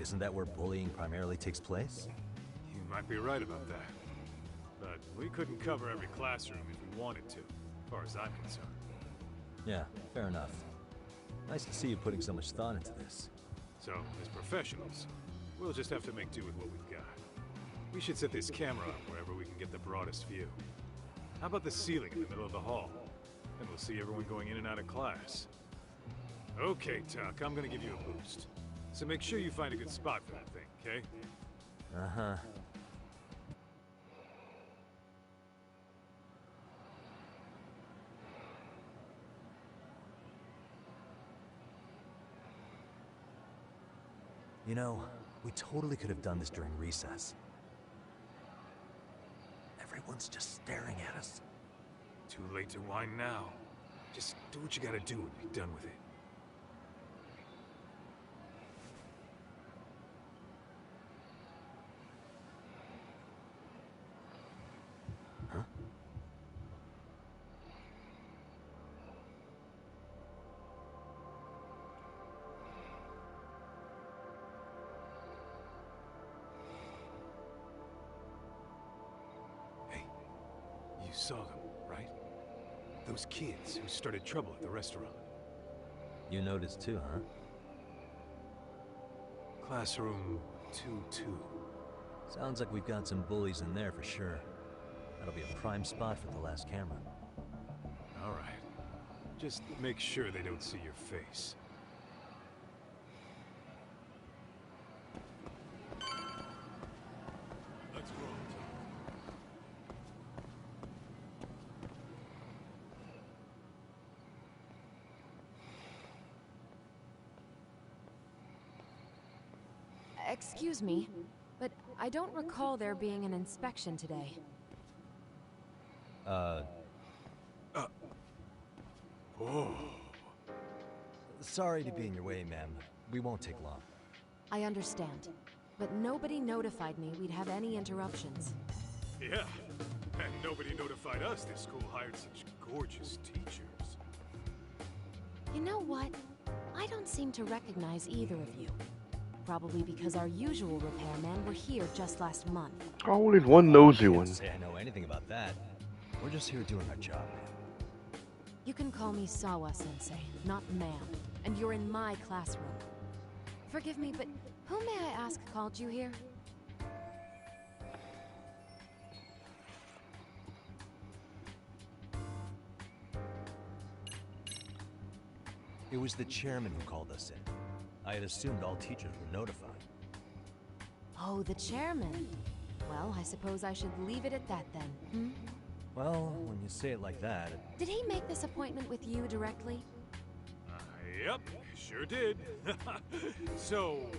Isn't that where bullying primarily takes place? You might be right about that. But we couldn't cover every classroom if we wanted to, as far as I'm concerned. Yeah, fair enough. Nice to see you putting so much thought into this. So, as professionals, we'll just have to make do with what we've got. We should set this camera up wherever we can get the broadest view. How about the ceiling in the middle of the hall? And we'll see everyone going in and out of class. Okay, Tuck, I'm gonna give you a boost. So make sure you find a good spot for that thing, okay? Uh-huh. You know, we totally could have done this during recess. Everyone's just staring at us. Too late to whine now. Just do what you gotta do and be done with it. Huh? Hey, you saw them, right? Those kids who started trouble at the restaurant. You noticed too, huh? Classroom 2-2. Sounds like we've got some bullies in there for sure. That'll be a prime spot for the last camera. All right. Just make sure they don't see your face. Let's go. Excuse me, but I don't recall there being an inspection today. Oh. Sorry to be in your way, ma'am. We won't take long. I understand, but nobody notified me we'd have any interruptions. Yeah, and nobody notified us this school hired such gorgeous teachers. You know what? I don't seem to recognize either of you. Probably because our usual repairmen were here just last month. Always one nosy Can't one. say I know anything about that. We're just here doing our job, man. You can call me Sawa-sensei, not ma'am. And you're in my classroom. Forgive me, but who may I ask called you here? It was the chairman who called us in. I had assumed all teachers were notified. Oh, the chairman. Well, I suppose I should leave it at that then, hmm? Well, when you say it like that... Did he make this appointment with you directly? Yep, sure did. So,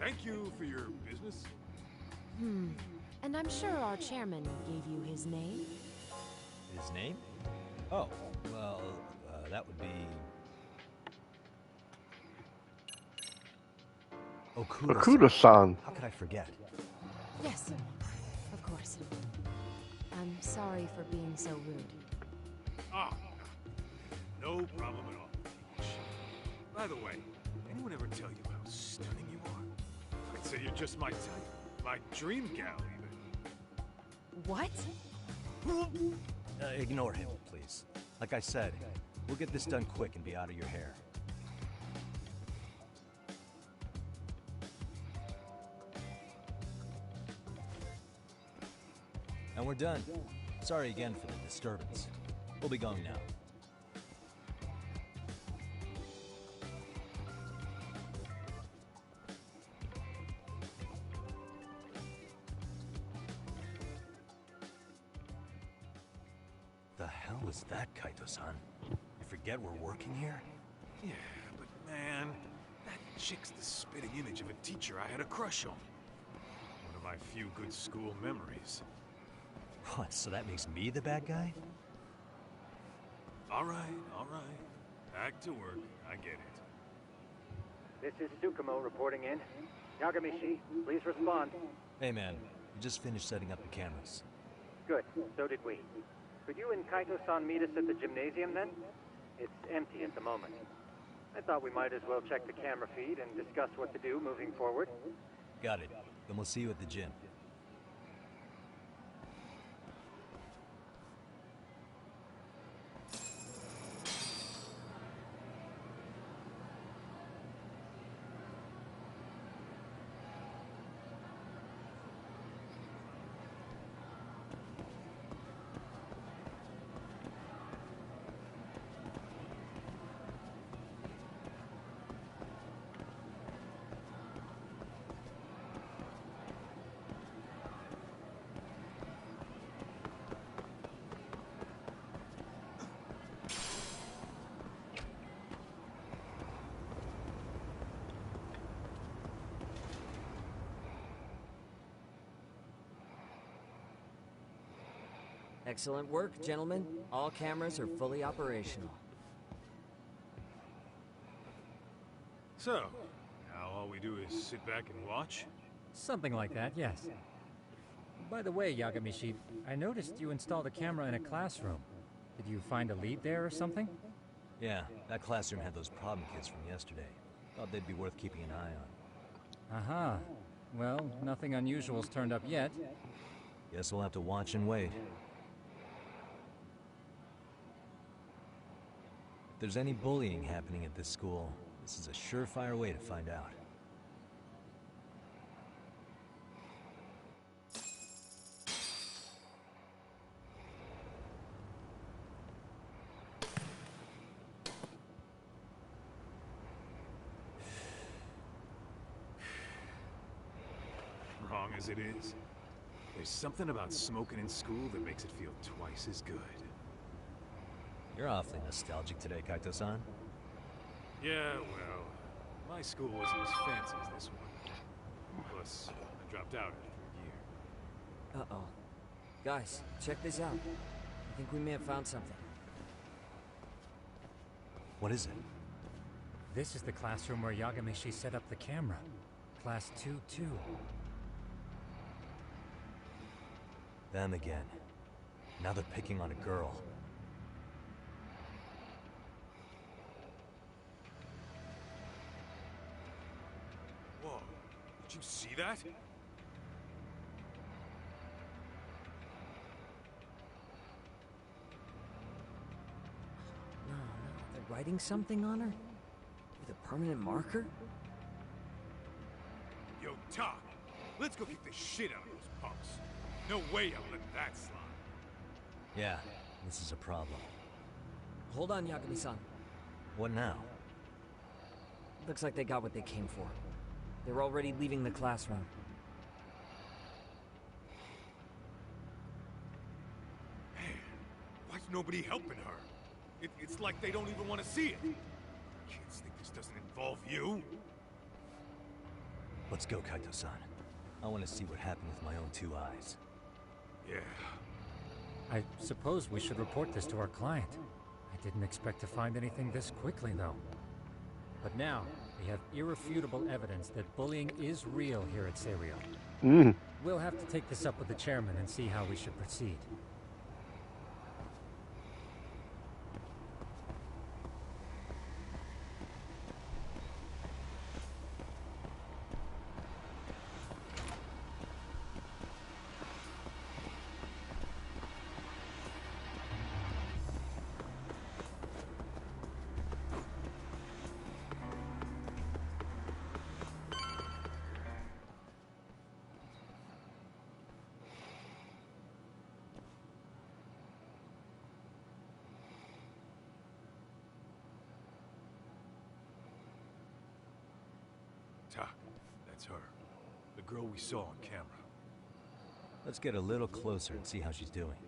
thank you for your business. And I'm sure our chairman gave you his name? His name? Oh, well, that would be... Okuda-san. How could I forget? Yes, of course. I'm sorry for being so rude. Ah, no problem at all. By the way, anyone ever tell you how stunning you are? I'd say you're just my type. My dream gal, even. What? Ignore him, please. Like I said, we'll get this done quick and be out of your hair. And we're done. Sorry again for the disturbance. We'll be going now. The hell is that, Kaito-san? You forget we're working here? Yeah, but man, that chick's the spitting image of a teacher I had a crush on. One of my few good school memories. What, so that makes me the bad guy? All right. Back to work. I get it. This is Tsukumo reporting in. Yagamishi, please respond. Hey man, we just finished setting up the cameras. Good, so did we. Could you and Kaito-san meet us at the gymnasium then? It's empty at the moment. I thought we might as well check the camera feed and discuss what to do moving forward. Got it. Then we'll see you at the gym. Excellent work, gentlemen. All cameras are fully operational. So, now all we do is sit back and watch? Something like that, yes. By the way, Yagamishi, I noticed you installed a camera in a classroom. Did you find a lead there or something? Yeah, that classroom had those problem kids from yesterday. Thought they'd be worth keeping an eye on. Aha. Well, nothing unusual's turned up yet. Guess we'll have to watch and wait. If there's any bullying happening at this school, this is a surefire way to find out. Wrong as it is, there's something about smoking in school that makes it feel twice as good. You're awfully nostalgic today, Kaito-san. Yeah, well, my school wasn't as fancy as this one. Plus, I dropped out after a year. Uh-oh. Guys, check this out. I think we may have found something. What is it? This is the classroom where Yagamishi set up the camera. Class 2-2. Them again. Now they're picking on a girl. you see that? No, they're writing something on her? With a permanent marker? Yo, Doc, let's go kick the shit out of those punks. No way I'm letting that slide. Yeah, this is a problem. Hold on, Yagami-san. What now? Looks like they got what they came for. They're already leaving the classroom. Man, why's nobody helping her? It's like they don't even want to see it. Kids think this doesn't involve you? Let's go, Kaito-san. I want to see what happened with my own 2 eyes. Yeah. I suppose we should report this to our client. I didn't expect to find anything this quickly, though. But now, we have irrefutable evidence that bullying is real here at Serio. We'll have to take this up with the chairman and see how we should proceed. Tak, that's her. The girl we saw on camera. Let's get a little closer and see how she's doing.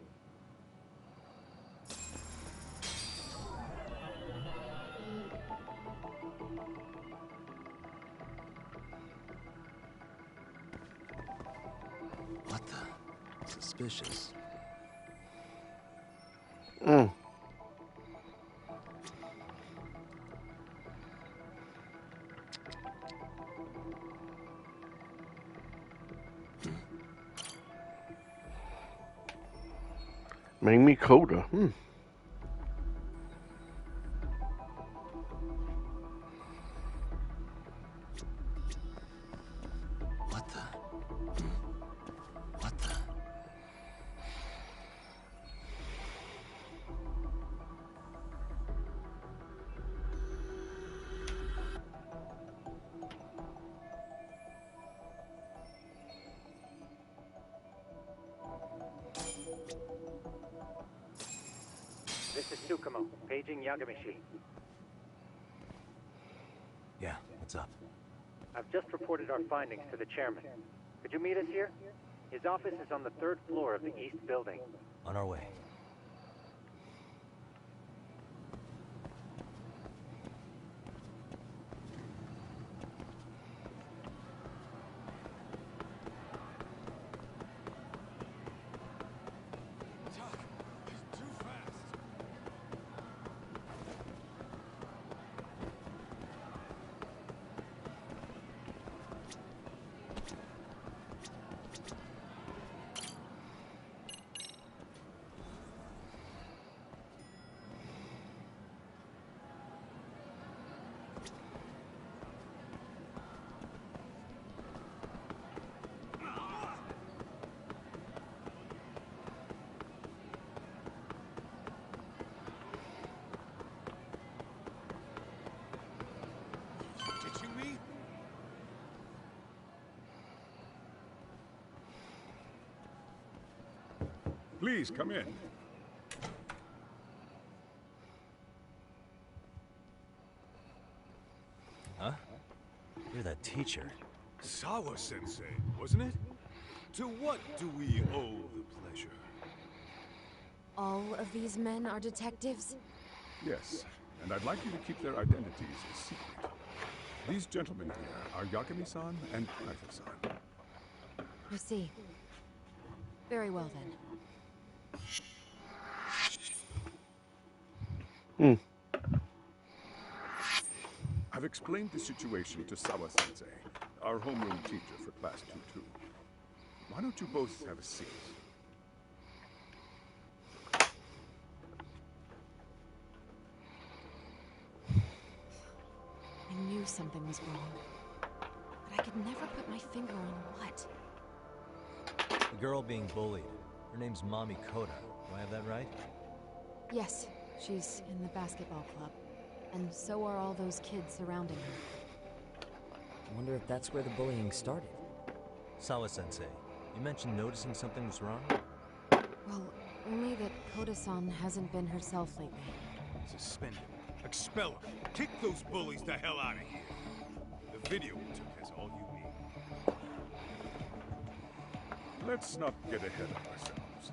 What the? Suspicious. Mamie Coda. What the? What the? This is Tsukumo, paging Yagamishi. Yeah, what's up? I've just reported our findings to the chairman. Could you meet us here? His office is on the 3rd floor of the east building. On our way. Please, come in. Huh? You're that teacher. Sawa-sensei, wasn't it? To what do we owe the pleasure? All of these men are detectives? Yes, and I'd like you to keep their identities a secret. These gentlemen here are Yagami-san and Kaito-san. I see. Very well, then. I've explained the situation to Sawa-sensei, our homeroom teacher for Class 2-2. Why don't you both have a seat? I knew something was wrong, but I could never put my finger on what. The girl being bullied. Her name's Mami Koda. Do I have that right? Yes, she's in the basketball club. And so are all those kids surrounding her. I wonder if that's where the bullying started. Sawa-sensei, you mentioned noticing something was wrong? Well, only that Koda-san hasn't been herself lately. Suspend him. Expel him. Kick those bullies the hell out of here. The video we took has all you need. Let's not get ahead of ourselves.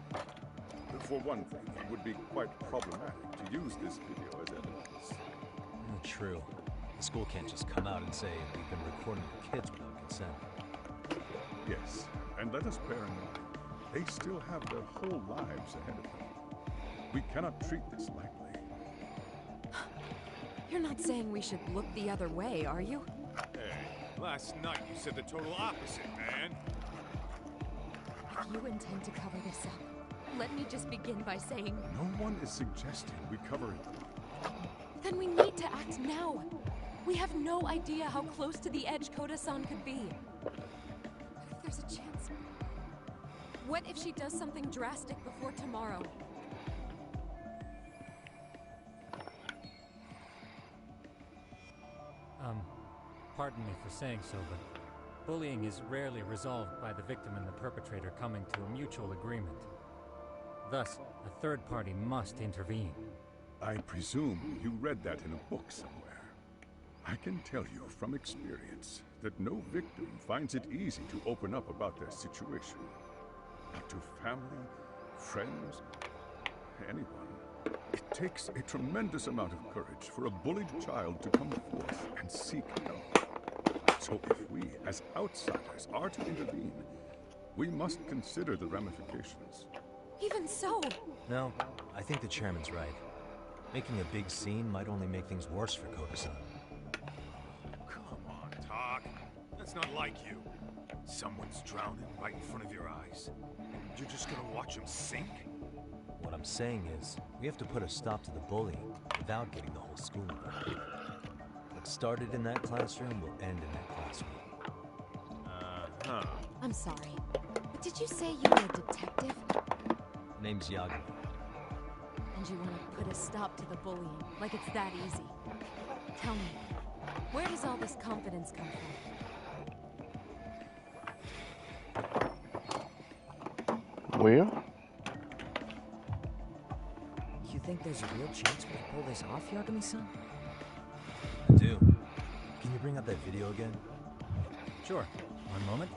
For one thing, it would be quite problematic to use this video as evidence. True. The school can't just come out and say we've been recording the kids without consent. Yes, and let us bear in mind, they still have their whole lives ahead of them. We cannot treat this lightly. You're not saying we should look the other way, are you? Hey, last night you said the total opposite, man. If you intend to cover this up, let me just begin by saying... No one is suggesting we cover it. Then we need to act now. We have no idea how close to the edge Koda-san could be. What if there's a chance? What if she does something drastic before tomorrow? Pardon me for saying so, but bullying is rarely resolved by the victim and the perpetrator coming to a mutual agreement. Thus, a third party must intervene. I presume you read that in a book somewhere. I can tell you from experience that no victim finds it easy to open up about their situation. Not to family, friends, anyone. It takes a tremendous amount of courage for a bullied child to come forth and seek help. So if we, as outsiders, are to intervene, we must consider the ramifications. Even so... No, I think the chairman's right. Making a big scene might only make things worse for Koda-san. Come on, talk. That's not like you. Someone's drowning right in front of your eyes. And you're just gonna watch him sink? What I'm saying is, we have to put a stop to the bullying without getting the whole school involved. What started in that classroom will end in that classroom. I'm sorry, but did you say you were a detective? Name's Yagami. And you want to put a stop to the bullying, like it's that easy. Tell me, where does all this confidence come from? Well? You think there's a real chance we can pull this off, Yagami-san? I do. Can you bring up that video again? Sure. One moment.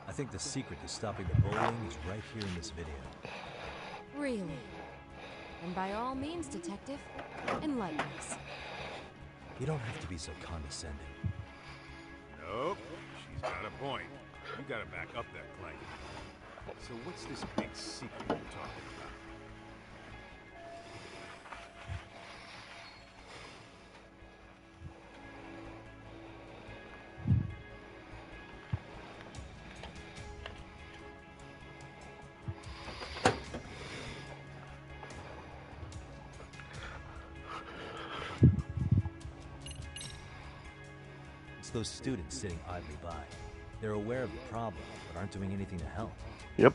I think the secret to stopping the bullying is right here in this video. Really? And by all means, detective, enlighten us. You don't have to be so condescending. Nope. She's got a point. You gotta back up that claim. So what's this big secret you're talking about? It's those students sitting idly by. They're aware of the problem, but aren't doing anything to help. Yep.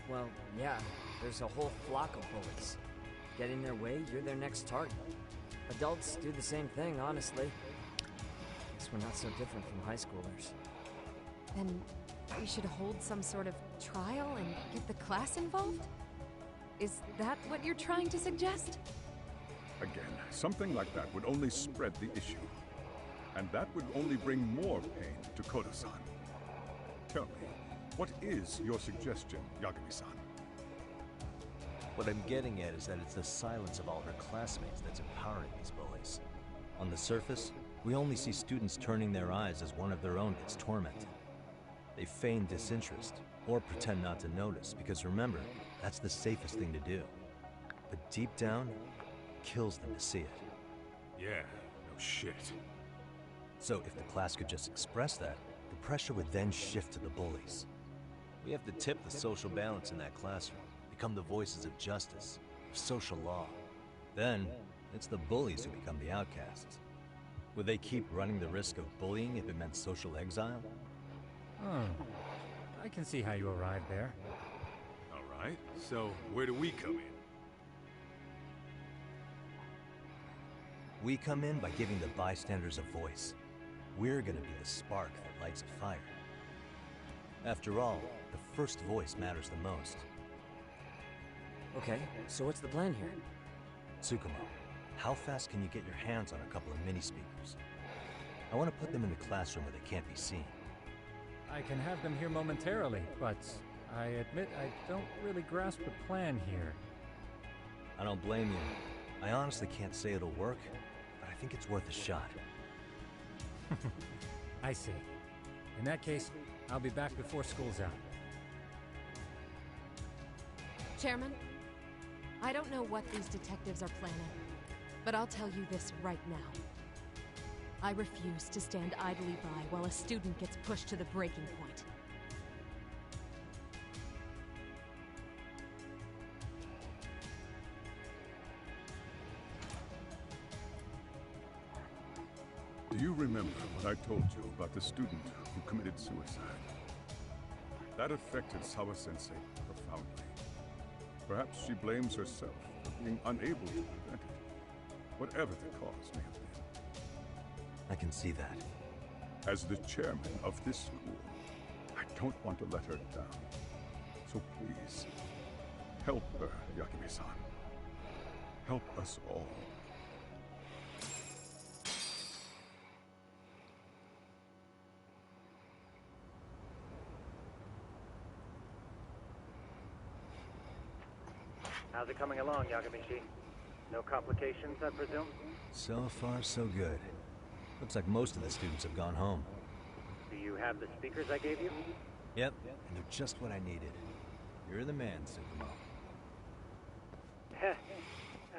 Well, yeah, there's a whole flock of bullies. Get in their way, you're their next target. Adults do the same thing, honestly. Guess we're not so different from high schoolers. Then we should hold some sort of trial and get the class involved? Is that what you're trying to suggest? Again, something like that would only spread the issue. And that would only bring more pain to Koda-san. Tell me, what is your suggestion, Yagami-san? What I'm getting at is that it's the silence of all her classmates that's empowering these bullies. On the surface, we only see students turning their eyes as one of their own gets tormented. They feign disinterest, or pretend not to notice, because remember, that's the safest thing to do. But deep down, it kills them to see it. Yeah, no shit. So if the class could just express that, the pressure would then shift to the bullies. We have to tip the social balance in that classroom. become the voices of justice, of social law. Then, it's the bullies who become the outcasts. Would they keep running the risk of bullying if it meant social exile? Oh, I can see how you arrived there. All right, so where do we come in? We come in by giving the bystanders a voice. We're gonna be the spark that lights a fire. After all, the first voice matters the most. Okay, so what's the plan here? Tsukumo, how fast can you get your hands on a couple of mini-speakers? I want to put them in the classroom where they can't be seen. I can have them here momentarily, but I admit I don't really grasp the plan here. I don't blame you. I honestly can't say it'll work, but I think it's worth a shot. I see. In that case, I'll be back before school's out. Chairman, I don't know what these detectives are planning, but I'll tell you this right now. I refuse to stand idly by while a student gets pushed to the breaking point. Do you remember what I told you about the student who committed suicide? That affected Sawa-sensei profoundly. Perhaps she blames herself for being unable to prevent it, whatever the cause may have been. I can see that. As the chairman of this school, I don't want to let her down. So please, help her, Yakime-san. Help us all. How's it coming along, Yagamishi? No complications, I presume? So far, so good. Looks like most of the students have gone home. Do you have the speakers I gave you? Yep, and they're just what I needed. You're the man, Tsukumo. Heh.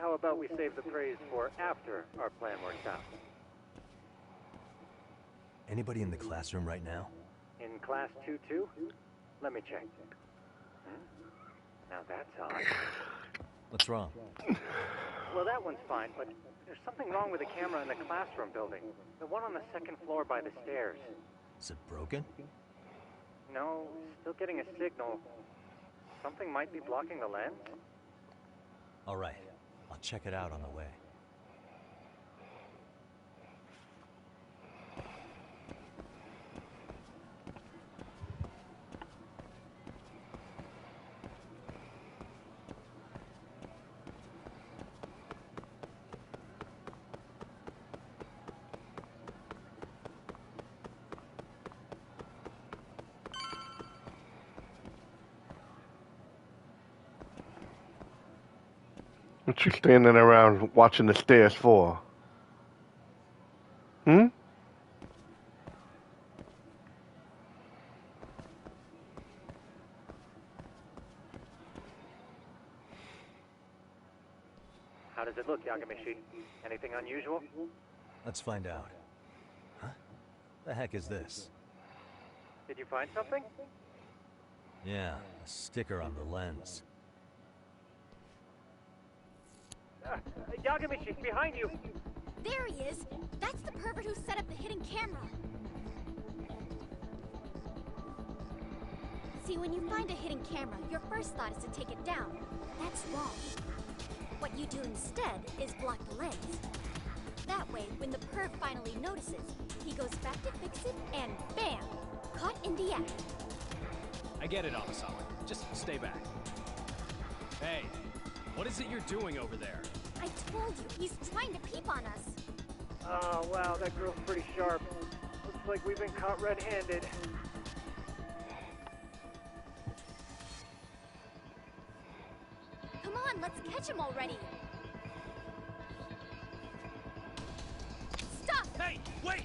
How about we save the praise for after our plan works out? Anybody in the classroom right now? In class 2-2? Let me check. Now that's odd. What's wrong? Well, that one's fine, but there's something wrong with the camera in the classroom building. The one on the second floor by the stairs. Is it broken? No, still getting a signal. Something might be blocking the lens. All right, I'll check it out on the way. What you standing around watching the stairs for? Hmm? How does it look, Yagamishi? Anything unusual? Let's find out. Huh? The heck is this? Did you find something? Yeah, a sticker on the lens. Yagamishi, behind you! There he is! That's the pervert who set up the hidden camera! See, when you find a hidden camera, your first thought is to take it down. That's wrong. What you do instead is block the lens. That way, when the perv finally notices, he goes back to fix it, and bam! Caught in the act. I get it, Amasawa. Just stay back. Hey, what is it you're doing over there? I told you, he's trying to peep on us. Oh, wow, that girl's pretty sharp. Looks like we've been caught red-handed. Come on, let's catch him already. Stop! Hey, wait!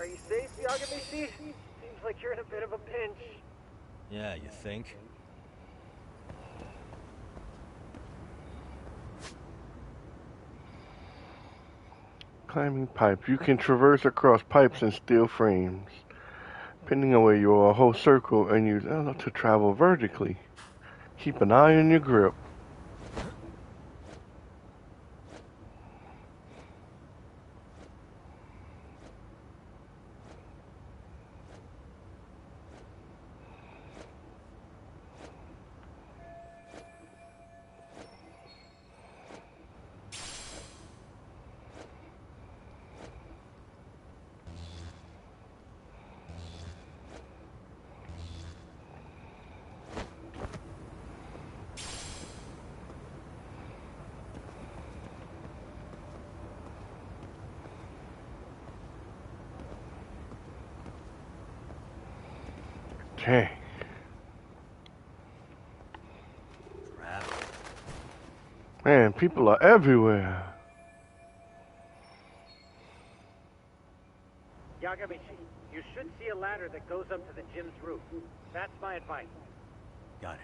Are you safe, Yagamishi? Seems like you're in a bit of a pinch. Yeah, you think? Climbing pipe. You can traverse across pipes and steel frames. Depending on where you are, hold circle and use L to travel vertically. Keep an eye on your grip. Dang. Man, people are everywhere. Yagamichi, you should see a ladder that goes up to the gym's roof. That's my advice. Got it.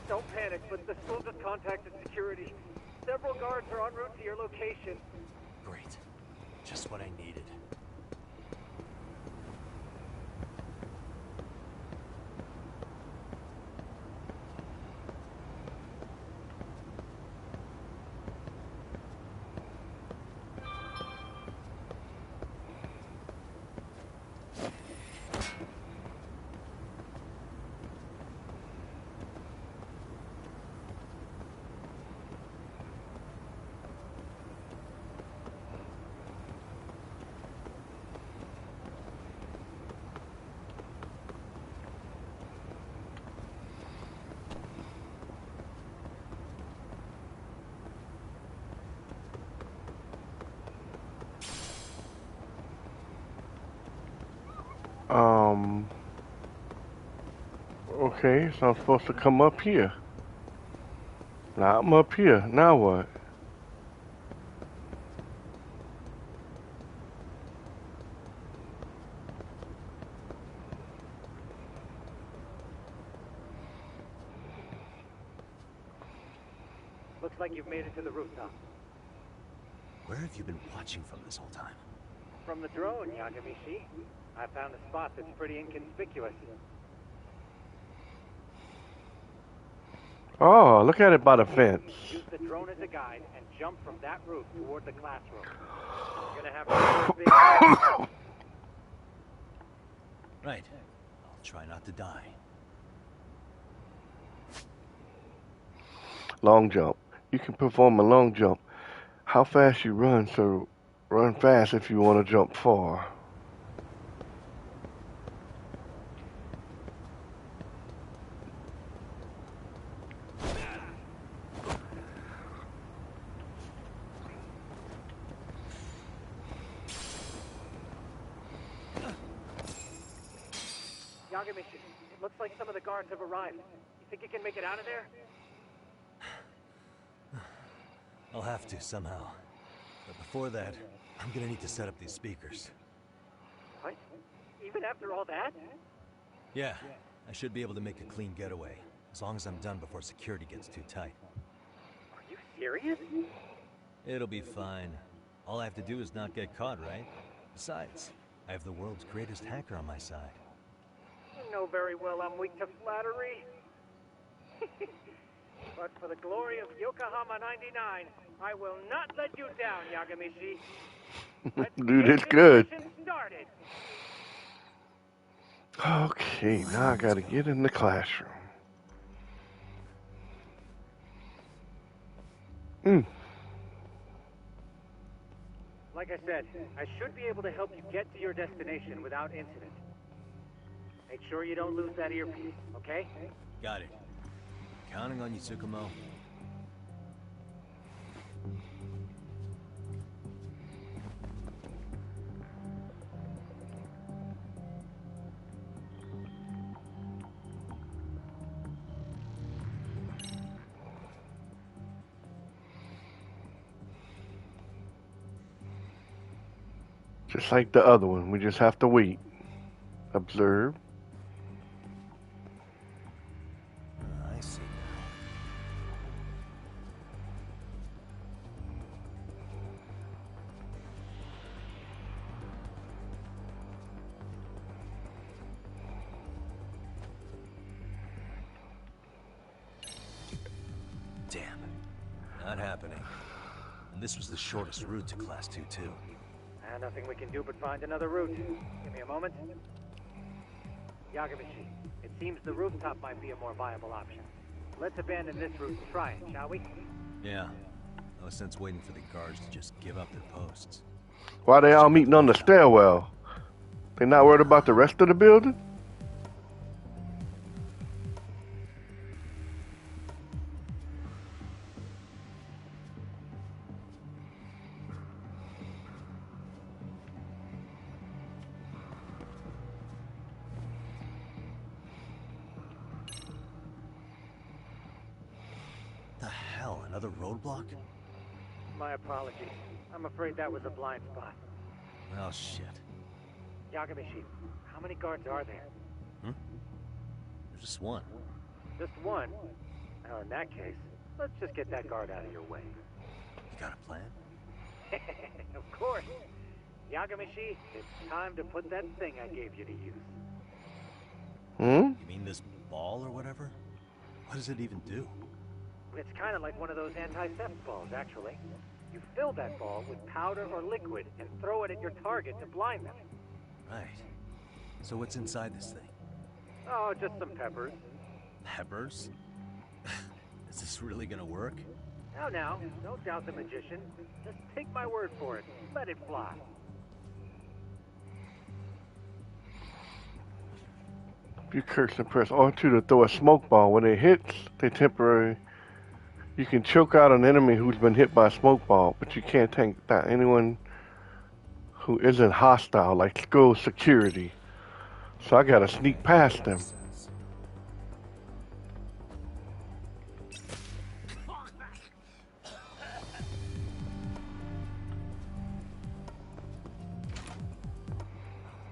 Don't panic, but the school just contacted security. Several guards are en route to your location. Great. Just what I needed. Okay, so I'm supposed to come up here. Now I'm up here. Now what? Looks like you've made it to the rooftop. Where have you been watching from this whole time? From the drone, Yagamishi. I found a spot that's pretty inconspicuous. Oh, look at it by the fence. Use the drone as a guide and jump from that roof toward the classroom. You're gonna have to do a big... Right. I'll try not to die. Long jump. You can perform a long jump. How fast you run, so run fast if you want to jump far. Yagamishi, it looks like some of the guards have arrived. You think you can make it out of there? I'll have to, somehow. But before that, I'm gonna need to set up these speakers. What? Even after all that? Yeah, I should be able to make a clean getaway, as long as I'm done before security gets too tight. Are you serious? It'll be fine. All I have to do is not get caught, right? Besides, I have the world's greatest hacker on my side. You know very well I'm weak to flattery. But for the glory of Yokohama 99, I will not let you down, Yagamishi. Dude, it's good. Started. Okay, now I gotta get in the classroom. Like I said, I should be able to help you get to your destination without incident. Make sure you don't lose that earpiece, okay? Got it. Counting on you, Tsukumo. Just like the other one, we just have to wait. Observe. I see now. Damn. Not happening. And this was the shortest route to Class 2, too. Nothing we can do but find another route. Give me a moment. Yagamishi, it seems the rooftop might be a more viable option. Let's abandon this route and try it, shall we? Yeah. No sense waiting for the guards to just give up their posts. Why they all meeting on the stairwell? They not worried about the rest of the building? Another roadblock? My apologies. I'm afraid that was a blind spot. Well, shit. Yagamishi, how many guards are there? There's just one. Just one? Now, in that case, let's just get that guard out of your way. You got a plan? Of course. Yagamishi, it's time to put that thing I gave you to use. You mean this ball or whatever? What does it even do? It's kind of like one of those anti-theft balls, actually. You fill that ball with powder or liquid and throw it at your target to blind them. Right. So what's inside this thing? Oh, just some peppers. Peppers? Is this really gonna work? Now, don't doubt the magician. Just take my word for it. Let it fly. You curse and press R2 to throw a smoke ball. When it hits, they temporarily... You can choke out an enemy who's been hit by a smoke ball, but you can't take down anyone who isn't hostile, like school security. So I gotta sneak past them.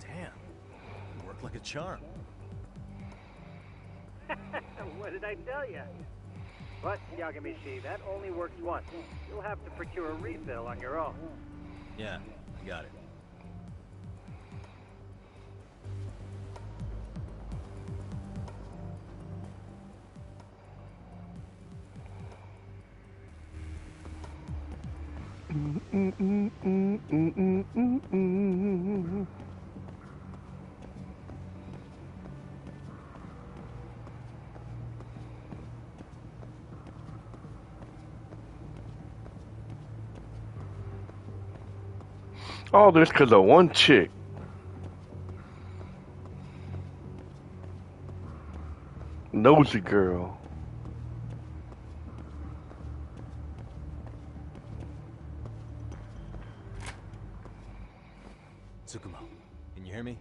Damn. It worked like a charm. What did I tell you? But, Yagamishi, that only works once. You'll have to procure a refill on your own. Yeah, I got it. All this because of one chick. Nosy girl. Tsukumo, can you hear me?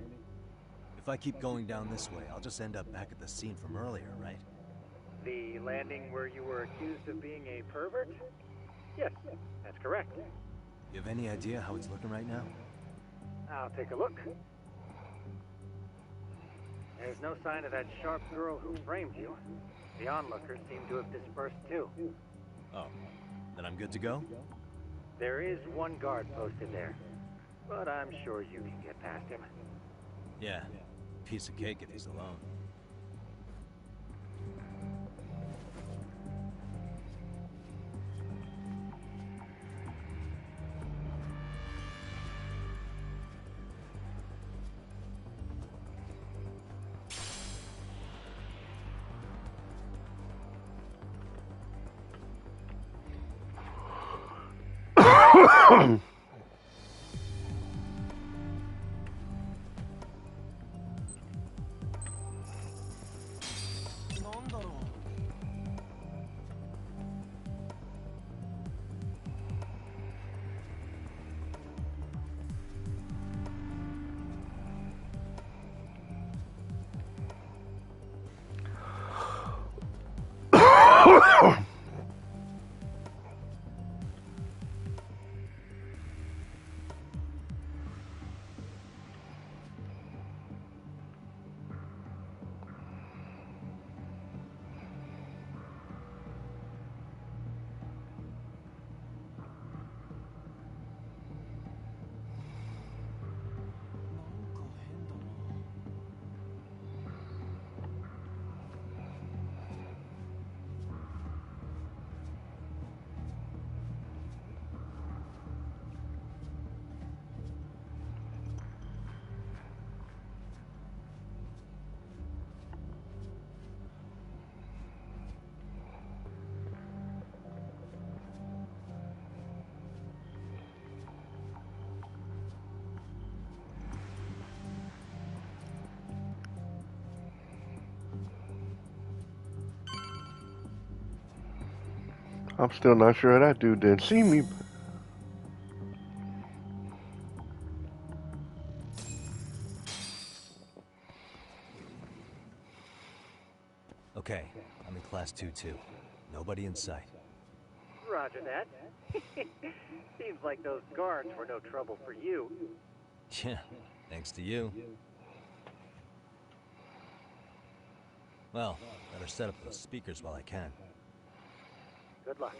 If I keep going down this way, I'll just end up back at the scene from earlier, right? The landing where you were accused of being a pervert? Yes, that's correct. You have any idea how it's looking right now? I'll take a look. There's no sign of that sharp girl who framed you. The onlookers seem to have dispersed too. Oh, then I'm good to go? There is one guard posted there, but I'm sure you can get past him. Yeah, piece of cake if he's alone. I'm still not sure that dude didn't see me. Okay, I'm in class 2-2. Nobody in sight. Roger that. Seems like those guards were no trouble for you. Yeah, thanks to you. Well, better set up those speakers while I can. Good luck.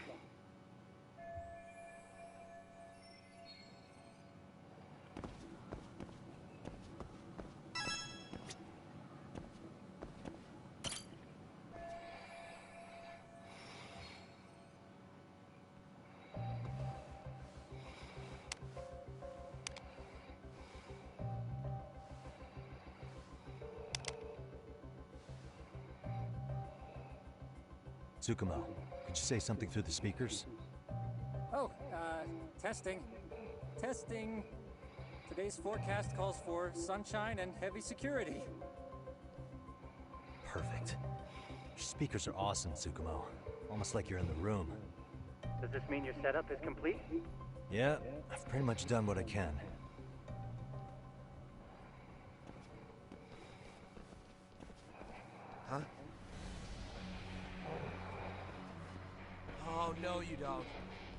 Tsukumo, could you say something through the speakers? Oh, testing. Testing. Today's forecast calls for sunshine and heavy security. Perfect. Your speakers are awesome, Tsukumo. Almost like you're in the room. Does this mean your setup is complete? Yeah, I've pretty much done what I can. Huh? Oh, no you don't.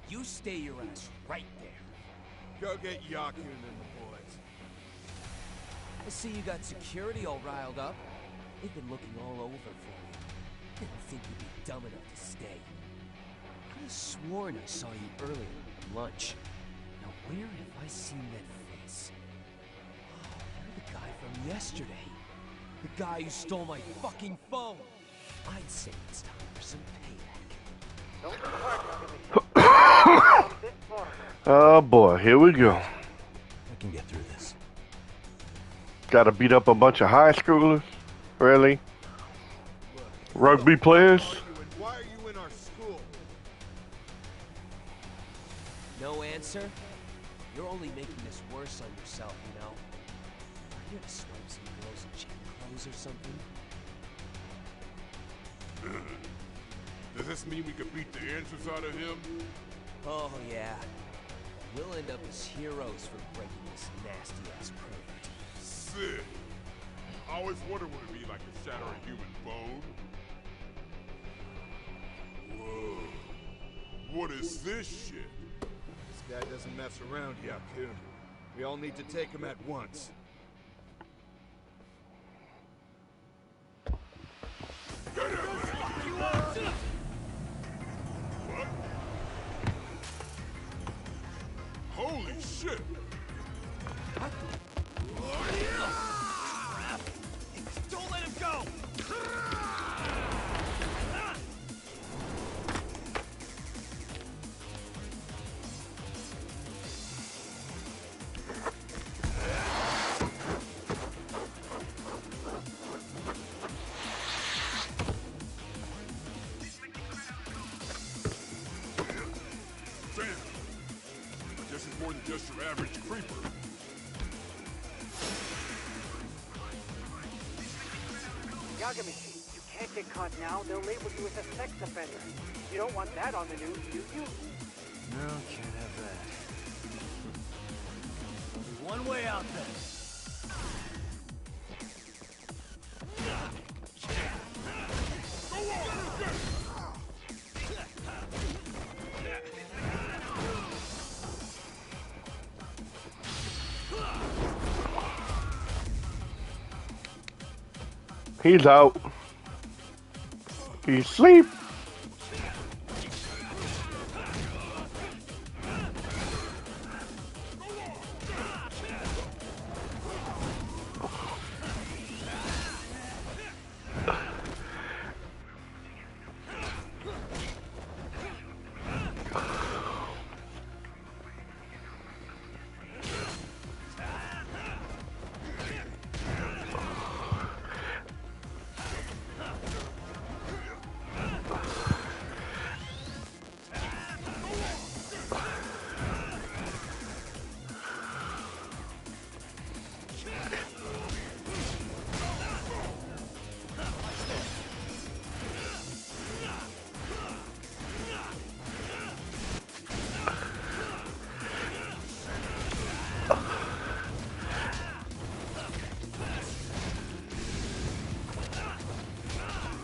You stay your ass right there. Go get Yakun and the boys. I see you got security all riled up. They've been looking all over for you. Didn't think you'd be dumb enough to stay. I could have sworn I saw you earlier at lunch. Now where have I seen that face? Oh, you're the guy from yesterday. The guy who stole my fucking phone. I'd say it's time for some Oh boy, here we go. I can get through this. Gotta beat up a bunch of high schoolers? Really? Rugby players? Why are you in our school? No answer? You're only making this worse on yourself, you know? Are you gonna swipe some girls in cheap clothes or something? Does this mean we could beat the answers out of him? Oh, yeah. We'll end up as heroes for breaking this nasty-ass pervert. Sick. I always wondered what it'd be like to shatter a human bone. Whoa. What is this shit? This guy doesn't mess around, Yakun. We all need to take him at once. What? Holy shit! Don't let him go! Damn! I guess he's more than just your average creeper. Yagami, you can't get caught now. They'll label you as a sex offender. You don't want that on the news, do you? No, can't have that. Only one way out then. He's out. He's asleep.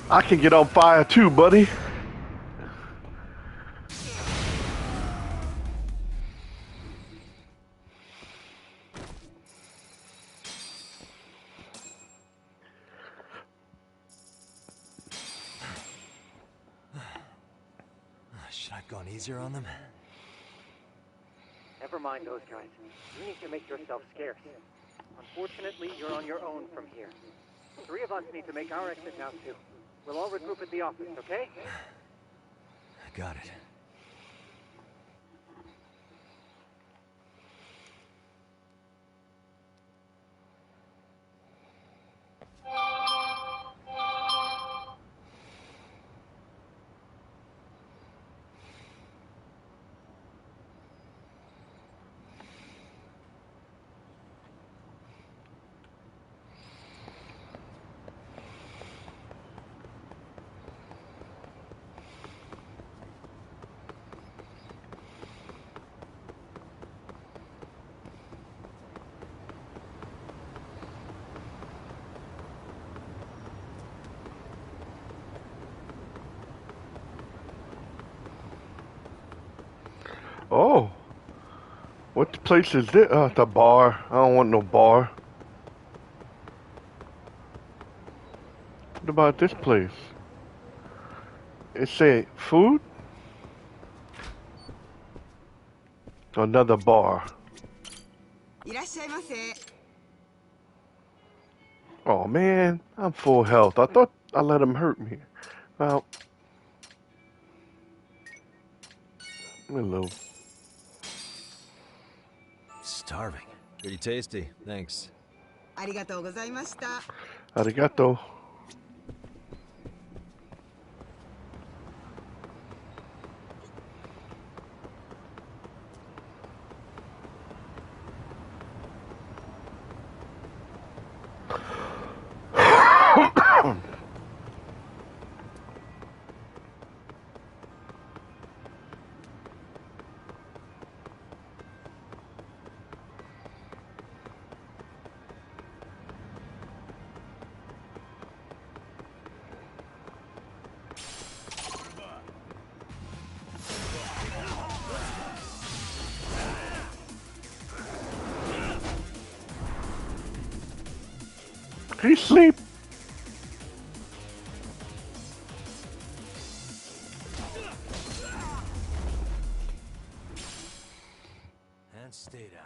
I can get on fire too, buddy. Should I have gone easier on them? Never mind those guys. You need to make yourself scarce. Unfortunately, you're on your own from here. 3 of us need to make our exit now, too. We'll all regroup at the office, okay? Got it. Oh. What place is this? The bar. I don't want no bar. What about this place? It say food? Another bar. Oh man, I'm full health. I thought I let him hurt me. Well, hello. Starving. Pretty tasty. Thanks. Arigato. He's asleep. And stay down.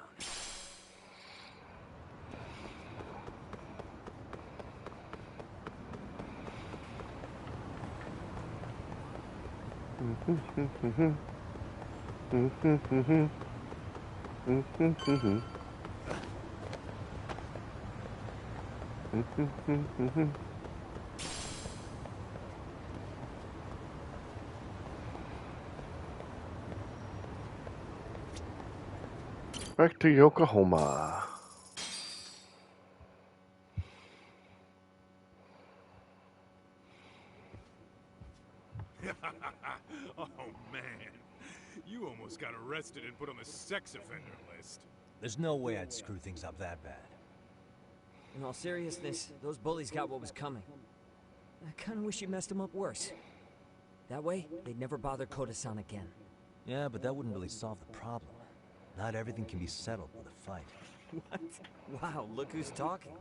Back to Yokohama. Oh man, you almost got arrested and put on the sex offender list. There's no way I'd screw things up that bad. In all seriousness, those bullies got what was coming. I kinda wish you messed them up worse. That way, they'd never bother Koda-san again. Yeah, but that wouldn't really solve the problem. Not everything can be settled with a fight. What? Wow, look who's talking.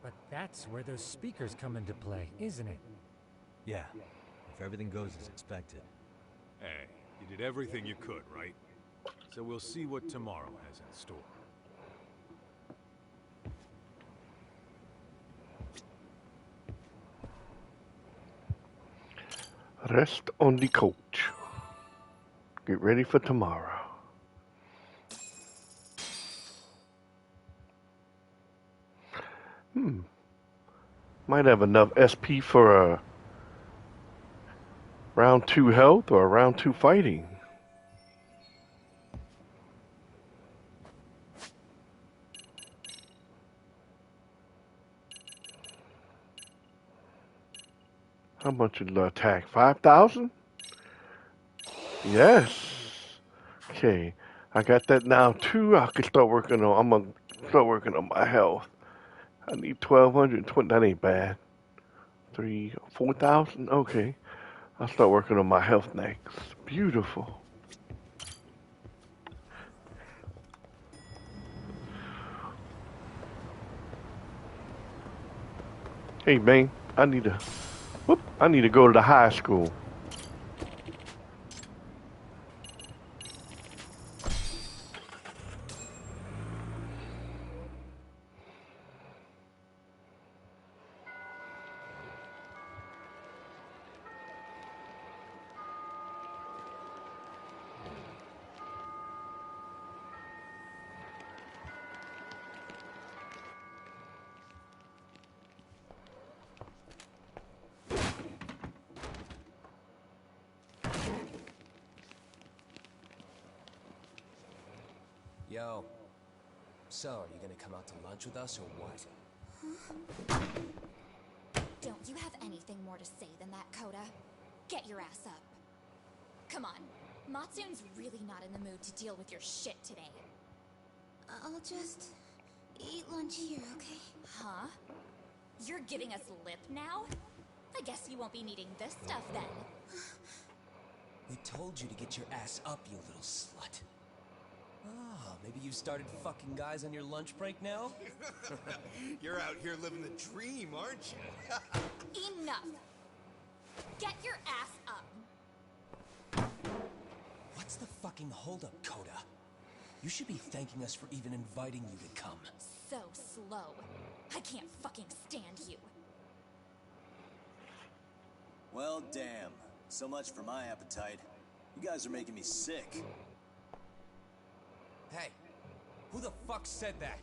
But that's where those speakers come into play, isn't it? Yeah, if everything goes as expected. Hey, you did everything you could, right? So we'll see what tomorrow has in store. Rest on the couch. Get ready for tomorrow. Might have enough SP for a round 2 health or a round 2 fighting. How much is the attack? 5,000? Yes. Okay. I got that now too. I can start working on. I'm gonna start working on my health. I need 1,220. That ain't bad. 3, 4,000? Okay. I'll start working on my health next. Beautiful. Hey, man. I need to go to the high school. Yo. So, are you gonna come out to lunch with us or what? Don't you have anything more to say than that, Coda? Get your ass up. Come on. Matsune's really not in the mood to deal with your shit today. I'll just eat lunch here, okay? Huh? You're giving us lip now? I guess you won't be needing this stuff then. We told you to get your ass up, you little slut. Oh, maybe you started fucking guys on your lunch break now? You're out here living the dream, aren't you? Enough! Get your ass up! What's the fucking holdup, Coda? You should be thanking us for even inviting you to come. So slow. I can't fucking stand you. Well, damn. So much for my appetite. You guys are making me sick. Hey, who the fuck said that?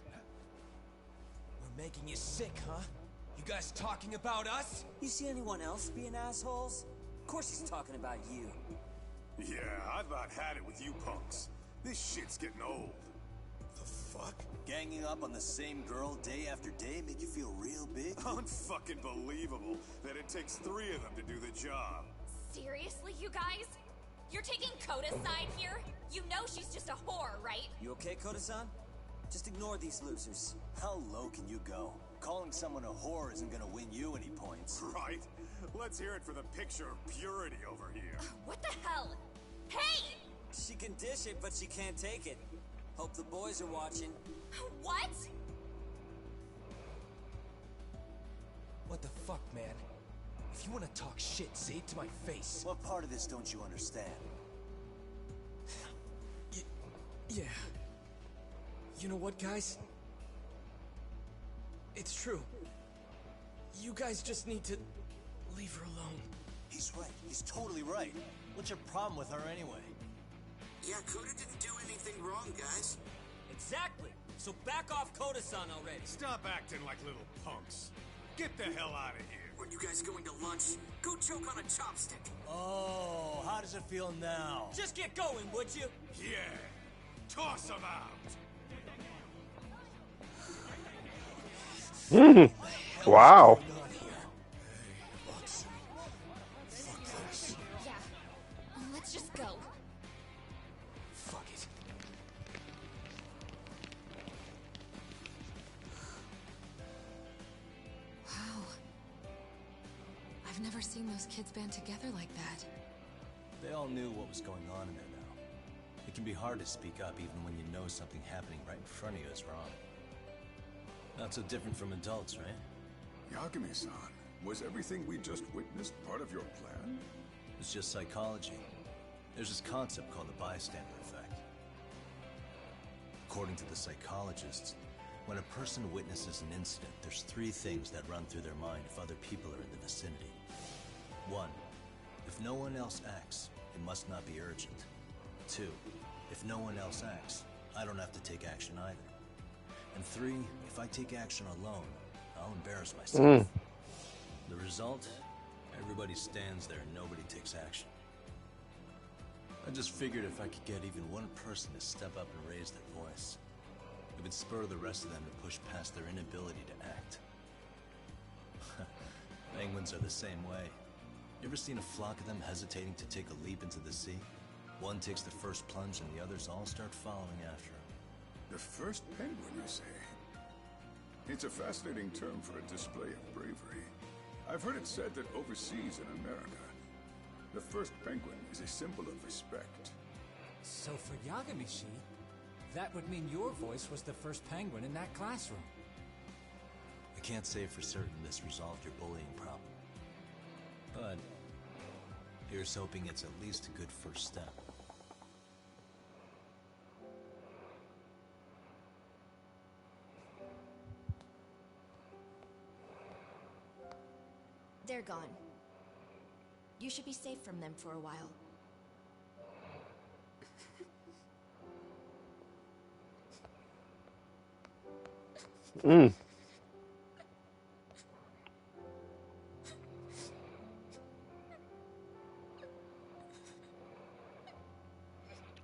We're making you sick, huh? You guys talking about us? You see anyone else being assholes? Of course he's talking about you. Yeah, I've about had it with you punks. This shit's getting old. The fuck? Ganging up on the same girl day after day make you feel real big? Unfucking believable that it takes 3 of them to do the job. Seriously, you guys? You're taking Coda's side here? You know she's just a whore, right? You okay, Koda-san? Just ignore these losers. How low can you go? Calling someone a whore isn't gonna win you any points. Right? Let's hear it for the picture of purity over here. What the hell? Hey! She can dish it, but she can't take it. Hope the boys are watching. What? What the fuck, man? If you want to talk shit, say it to my face. What part of this don't you understand? Yeah. You know what, guys? It's true. You guys just need to leave her alone. He's right. He's totally right. What's your problem with her anyway? Yeah, Coda didn't do anything wrong, guys. Exactly. So back off Koda-san already. Stop acting like little punks. Get the hell out of here. Were you guys going to lunch? Go choke on a chopstick. Oh, how does it feel now? Just get going, would you? Yeah. Toss them out. Wow. Yeah. Let's just go. Fuck it. Wow. I've never seen those kids band together like that. They all knew what was going on in there now. It can be hard to speak up even when you know something happening right in front of you is wrong. Not so different from adults, right? Yagami-san, was everything we just witnessed part of your plan? It's just psychology. There's this concept called the bystander effect. According to the psychologists, when a person witnesses an incident, there's 3 things that run through their mind if other people are in the vicinity. 1. If no one else acts, it must not be urgent. 2. If no one else acts, I don't have to take action either. And 3, if I take action alone, I'll embarrass myself. The result? Everybody stands there and nobody takes action. I just figured if I could get even one person to step up and raise their voice, it would spur the rest of them to push past their inability to act. Penguins are the same way. You ever seen a flock of them hesitating to take a leap into the sea? One takes the first plunge and the others all start following after him. The first penguin, you say? It's a fascinating term for a display of bravery. I've heard it said that overseas in America, the first penguin is a symbol of respect. So for Yagamishi, that would mean your voice was the first penguin in that classroom. I can't say for certain this resolved your bullying problem. But here's hoping it's at least a good first step. They're gone. You should be safe from them for a while.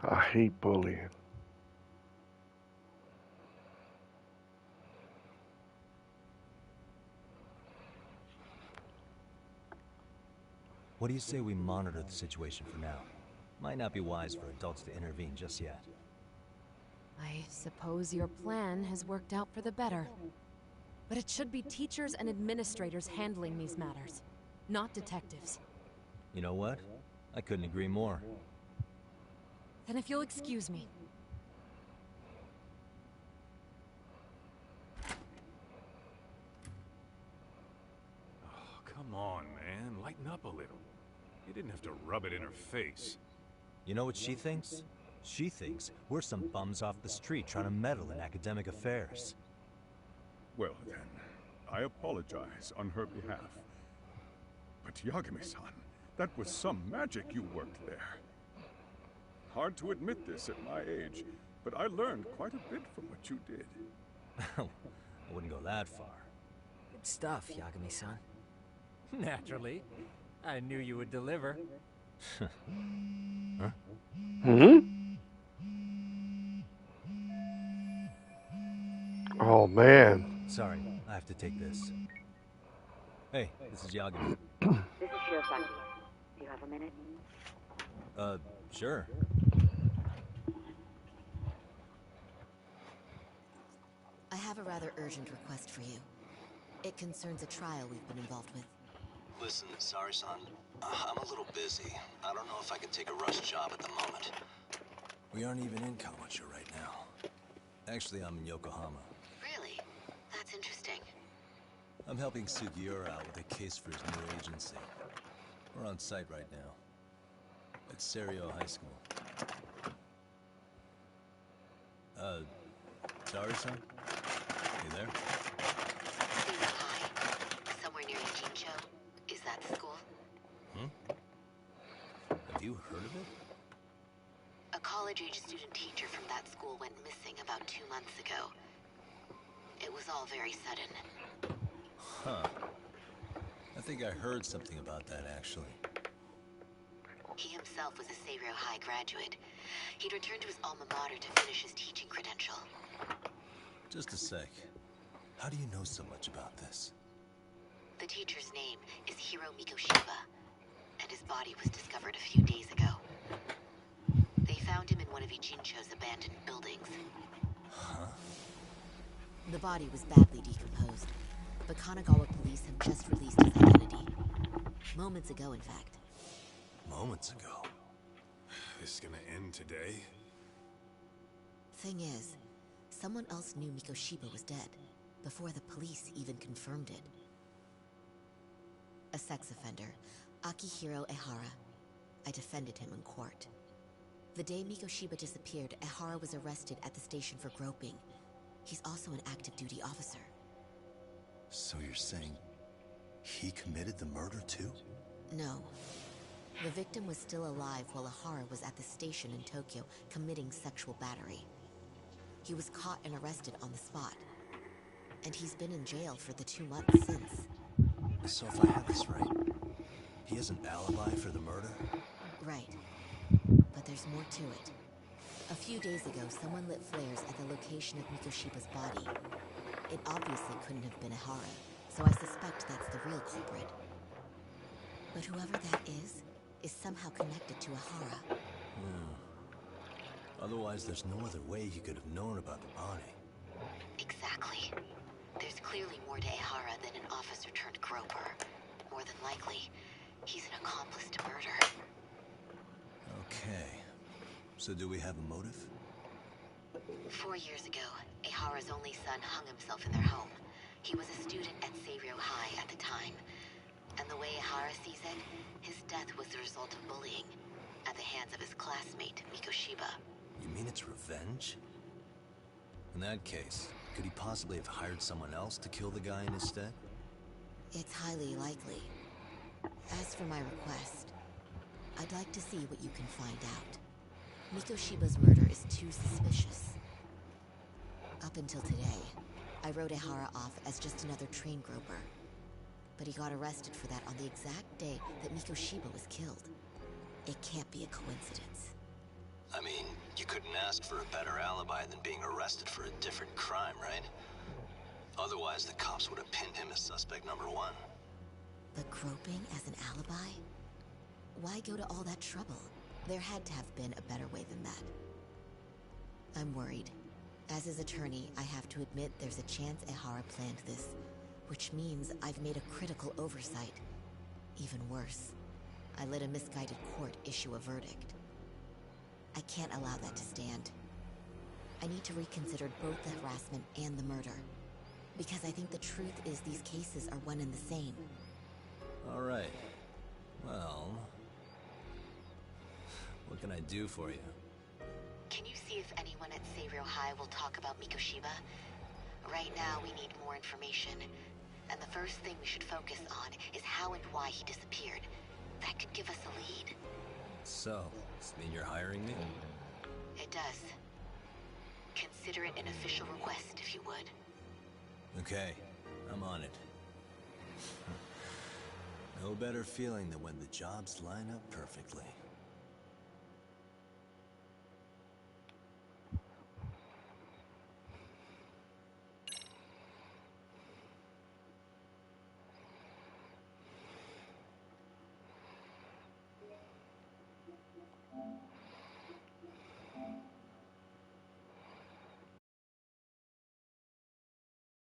I hate bullying. What do you say we monitor the situation for now? Might not be wise for adults to intervene just yet. I suppose your plan has worked out for the better. But it should be teachers and administrators handling these matters, not detectives. You know what? I couldn't agree more. Then if you'll excuse me. Oh, come on, man. Lighten up a little. You didn't have to rub it in her face. You know what she thinks? She thinks we're some bums off the street trying to meddle in academic affairs. Well then, I apologize on her behalf. But Yagami-san, that was some magic you worked there. Hard to admit this at my age, but I learned quite a bit from what you did. I wouldn't go that far. Good stuff, Yagami-san. Naturally. I knew you would deliver. Huh? Oh, man. Sorry, I have to take this. Hey, this is Yagami. This is Shirosaki. Do you have a minute? Sure. I have a rather urgent request for you. It concerns a trial we've been involved with. Listen, sorry, son. I'm a little busy. I don't know if I can take a rush job at the moment. We aren't even in Kawacha right now. Actually, I'm in Yokohama. Really? That's interesting. I'm helping Sugiura out with a case for his new agency. We're on site right now. At Serio High School. Sorry-san? You there? Serio High. Somewhere near Ijincho. Is that the school? Have you heard of it? A college-age student teacher from that school went missing about 2 months ago. It was all very sudden. Huh. I think I heard something about that, actually. He himself was a Serio High graduate. He'd returned to his alma mater to finish his teaching credential. Just a sec. How do you know so much about this? The teacher's name is Hiro Mikoshiba, and his body was discovered a few days ago. They found him in one of Ijincho's abandoned buildings. Huh? The body was badly decomposed, but Kanagawa police have just released his identity. Moments ago, in fact. Moments ago? This is gonna end today? Thing is, someone else knew Mikoshiba was dead, before the police even confirmed it. A sex offender, Akihiro Ehara. I defended him in court. The day Mikoshiba disappeared, Ehara was arrested at the station for groping. He's also an active duty officer. So you're saying he committed the murder too? No. The victim was still alive while Ehara was at the station in Tokyo committing sexual battery. He was caught and arrested on the spot. And he's been in jail for the 2 months since. So if I have this right, he has an alibi for the murder? Right. But there's more to it. A few days ago, someone lit flares at the location of Mikoshiba's body. It obviously couldn't have been Ehara, so I suspect that's the real culprit. But whoever that is somehow connected to Ehara. Otherwise, there's no other way he could have known about the body. Exactly. There's clearly more to Ehara than an officer turned groper. more than likely, he's an accomplice to murder. Okay. So do we have a motive? 4 years ago, Ehara's only son hung himself in their home. He was a student at Seiryou High at the time. And the way Ehara sees it, his death was the result of bullying at the hands of his classmate, Mikoshiba. You mean it's revenge? In that case, could he possibly have hired someone else to kill the guy in his stead? It's highly likely. As for my request, I'd like to see what you can find out. Mikoshiba's murder is too suspicious. Up until today, I wrote Ehara off as just another train groper. But he got arrested for that on the exact day that Mikoshiba was killed. It can't be a coincidence. I mean, you couldn't ask for a better alibi than being arrested for a different crime, right? Otherwise, the cops would have pinned him as suspect number 1. But groping as an alibi? Why go to all that trouble? There had to have been a better way than that. I'm worried. As his attorney, I have to admit there's a chance Ehara planned this, which means I've made a critical oversight. Even worse, I let a misguided court issue a verdict. I can't allow that to stand. I need to reconsider both the harassment and the murder, because I think the truth is these cases are one and the same. All right. Well, what can I do for you? Can you see if anyone at Seiryou High will talk about Mikoshiba? Right now, we need more information. And the first thing we should focus on is how and why he disappeared. That could give us a lead. So, does this mean you're hiring me? It does. Consider it an official request, if you would. Okay, I'm on it. No better feeling than when the jobs line up perfectly.